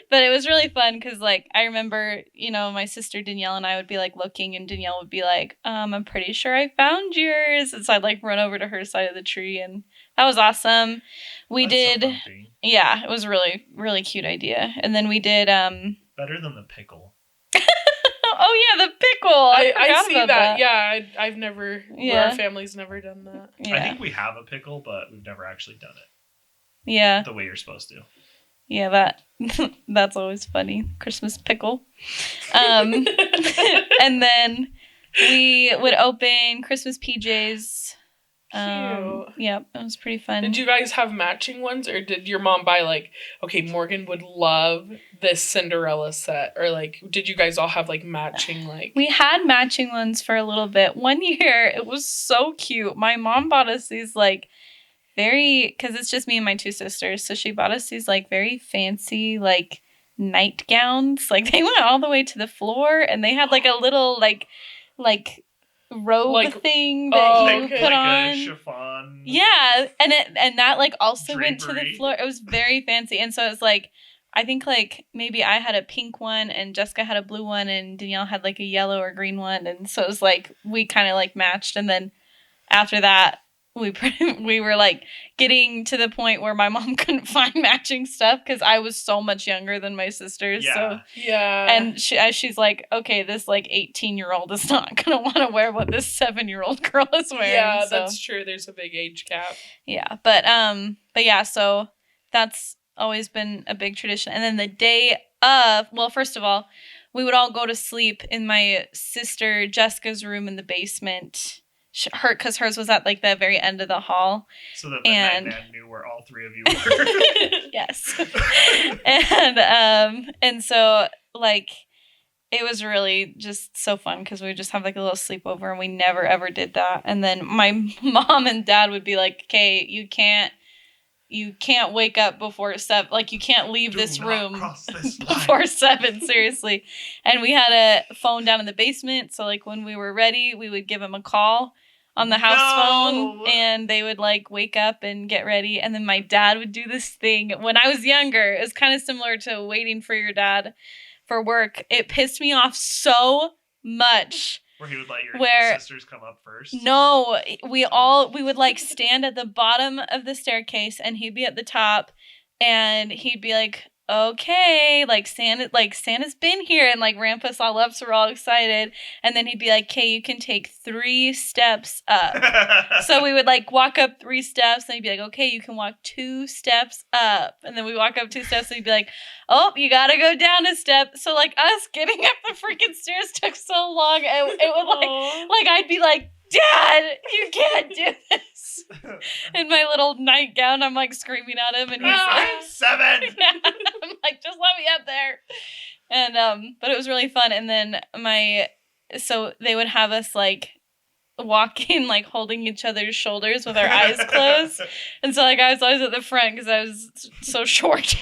but it was really fun because like I remember, my sister Danielle and I would be like looking, and Danielle would be like, I'm pretty sure I found yours. And so I'd like run over to her side of the tree, and that was awesome. We That's so did, tempting. yeah, it was a really, really cute idea. And then we did Better than the pickle. oh yeah, the pickle. I forgot see about that. Yeah, I've never. Yeah. Our family's never done that. Yeah. I think we have a pickle, but we've never actually done it Yeah. the way you're supposed to. Yeah, that that's always funny. Christmas pickle. And then we would open Christmas PJs. Cute. Yep, it was pretty fun. Did you guys have matching ones, or did your mom buy like, okay, Morgan would love this Cinderella set, or like, did you guys all have like matching like? We had matching ones for a little bit. One year, it was so cute. My mom bought us these like because it's just me and my two sisters. So she bought us these like very fancy like nightgowns. Like they went all the way to the floor, and they had like a little like robe Like- thing that oh, you okay. put like on. a chiffon. Yeah, and that like also went to the Drapery. floor. It was very fancy, and so it was like I think like maybe I had a pink one and Jessica had a blue one and Danielle had like a yellow or green one, and so it was like we kind of like matched. And then after that, we were like getting to the point where my mom couldn't find matching stuff because I was so much younger than my sisters. Yeah. So Yeah. and she's like, okay, this like 18-year-old is not gonna want to wear what this 7-year-old girl is wearing. yeah, so. that's true. There's a big age gap. Yeah, but yeah, so that's always been a big tradition. And then the day of, well, first of all, we would all go to sleep in my sister Jessica's room in the basement. Because hers was at like the very end of the hall. So that the And- night man knew where all three of you were. Yes. And so like it was really just so fun because we would just have like a little sleepover, and we never ever did that. And then my mom and dad would be like, "Okay, you can't wake up before 7. Like you can't leave Do this not room cross this line. before 7, seriously." And we had a phone down in the basement, so like when we were ready, we would give him a call. on the house No. phone, and they would like wake up and get ready, and then my dad would do this thing when I was younger. It was kind of similar to waiting for your dad for work. It pissed me off so much. Where he would let your Where- sisters come up first. No, we would like stand at the bottom of the staircase, and he'd be at the top, and he'd be like, okay, like Santa's been here, and like ramp us all up, so we're all excited. And then he'd be like, okay, you can take 3 steps up. So we would like walk up 3 steps, and he'd be like, okay, you can walk 2 steps up. And then we walk up 2 steps, and he'd be like, oh, you gotta go down a step. So like us getting up the freaking stairs took so long, and it would like I'd be like, Dad, you can't do this. In my little nightgown, I'm like screaming at him, and he's like, I'm 7. yeah. I'm like, just let me up there. And but it was really fun. And then so they would have us like walking, like holding each other's shoulders with our eyes closed. And so like I was always at the front because I was so short.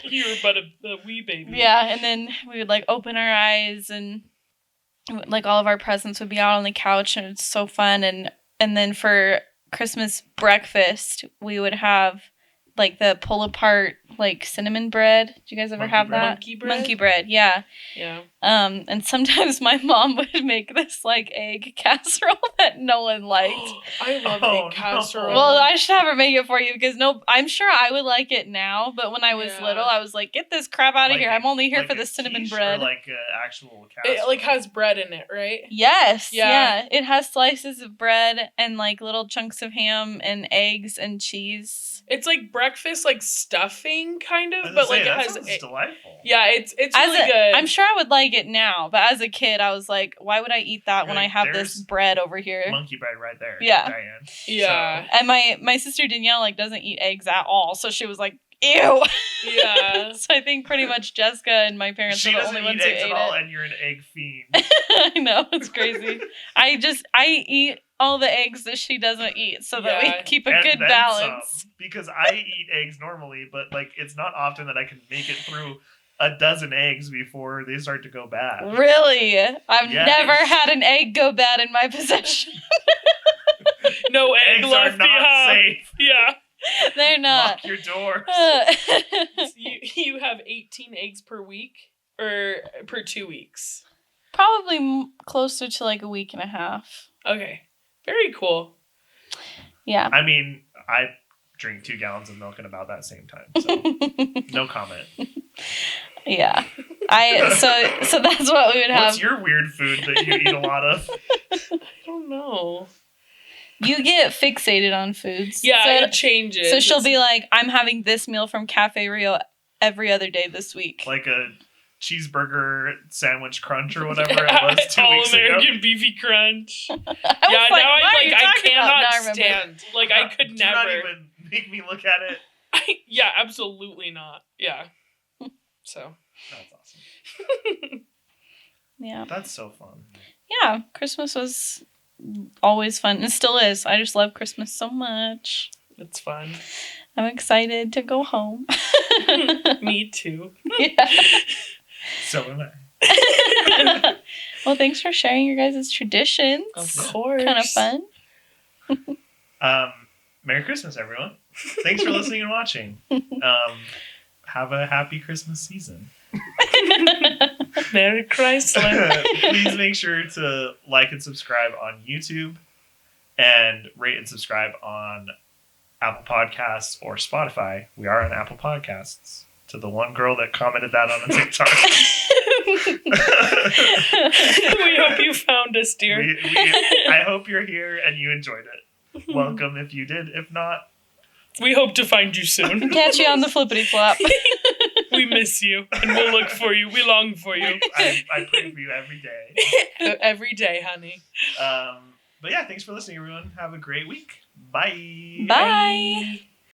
You were but a wee baby. Yeah, and then we would like open our eyes, and like all of our presents would be out on the couch, and it's so fun. And then for Christmas breakfast, we would have like the pull apart like cinnamon bread. Did you guys ever Monkey have bread? that? Monkey bread? Monkey bread, yeah. Yeah. And sometimes my mom would make this like egg casserole that no one liked. I love Oh, egg casserole. no. Well, I should have her make it for you because I'm sure I would like it now. But when I was Yeah. little, I was like, get this crap out of Like here. a- I'm only here like for a the cinnamon quiche or bread. like an actual casserole. It like has bread in it, right? Yes. Yeah. Yeah. It has slices of bread and like little chunks of ham and eggs and cheese. It's like breakfast, like stuffing kind I of, was but gonna like say, it that has. sounds delightful. Yeah, it's really good. I'm sure I would like it now, but as a kid, I was like, why would I eat that when I Like, have there's this bread over here? Monkey bread right there. Yeah. Diane. Yeah. And my sister Danielle like doesn't eat eggs at all, so she was like, ew. Yeah. So I think pretty much Jessica and my So parents she are the doesn't only eat ones who eggs ate at all, it. and you're an egg fiend. I know, it's crazy. I eat all the eggs that she doesn't eat so that Yeah. we keep a And good then balance. some, because I eat eggs normally, but like it's not often that I can make it through a dozen eggs before they start to go bad. Really? I've Yes. never had an egg go bad in my possession. No egg Eggs left are not behind. safe. Yeah. They're not. Lock your doors. You have 18 eggs per week or per 2 weeks. Probably closer to like a week and a half. Okay. Very cool. Yeah. I mean, I drink 2 gallons of milk in about that same time, so no comment. Yeah. So that's what we would have. What's your weird food that you eat a lot of? I don't know. You get fixated on foods. Yeah, So, it changes. so she'll be like, I'm having this meal from Cafe Rio every other day this week. Like a cheeseburger sandwich crunch or whatever it was 2 All weeks ago. American Beefy Crunch. I was Yeah, like, now what are I'm you like, I talking about? Now I cannot remember. stand. Like, I could Do not never. even make me look at it. Yeah, absolutely not. Yeah. So. That's awesome. Yeah. That's so fun. Yeah. Christmas was always fun. And still is. I just love Christmas so much. It's fun. I'm excited to go home. Me too. So am I. Well, thanks for sharing your guys' traditions. Of course. Kind of fun. Merry Christmas, everyone. Thanks for listening and watching. Have a happy Christmas season. Merry Chrysler. Please make sure to like and subscribe on YouTube and rate and subscribe on Apple Podcasts or Spotify. We are on Apple Podcasts. To the one girl that commented that on a TikTok. We hope you found us, dear. I hope you're here and you enjoyed it. Welcome if you did. If not, We hope to find you soon. Catch you on the flippity flop. We miss you, and we'll look for you. We long for you. I pray for you every day. Every day, honey. But yeah, thanks for listening, everyone. Have a great week. Bye. Bye.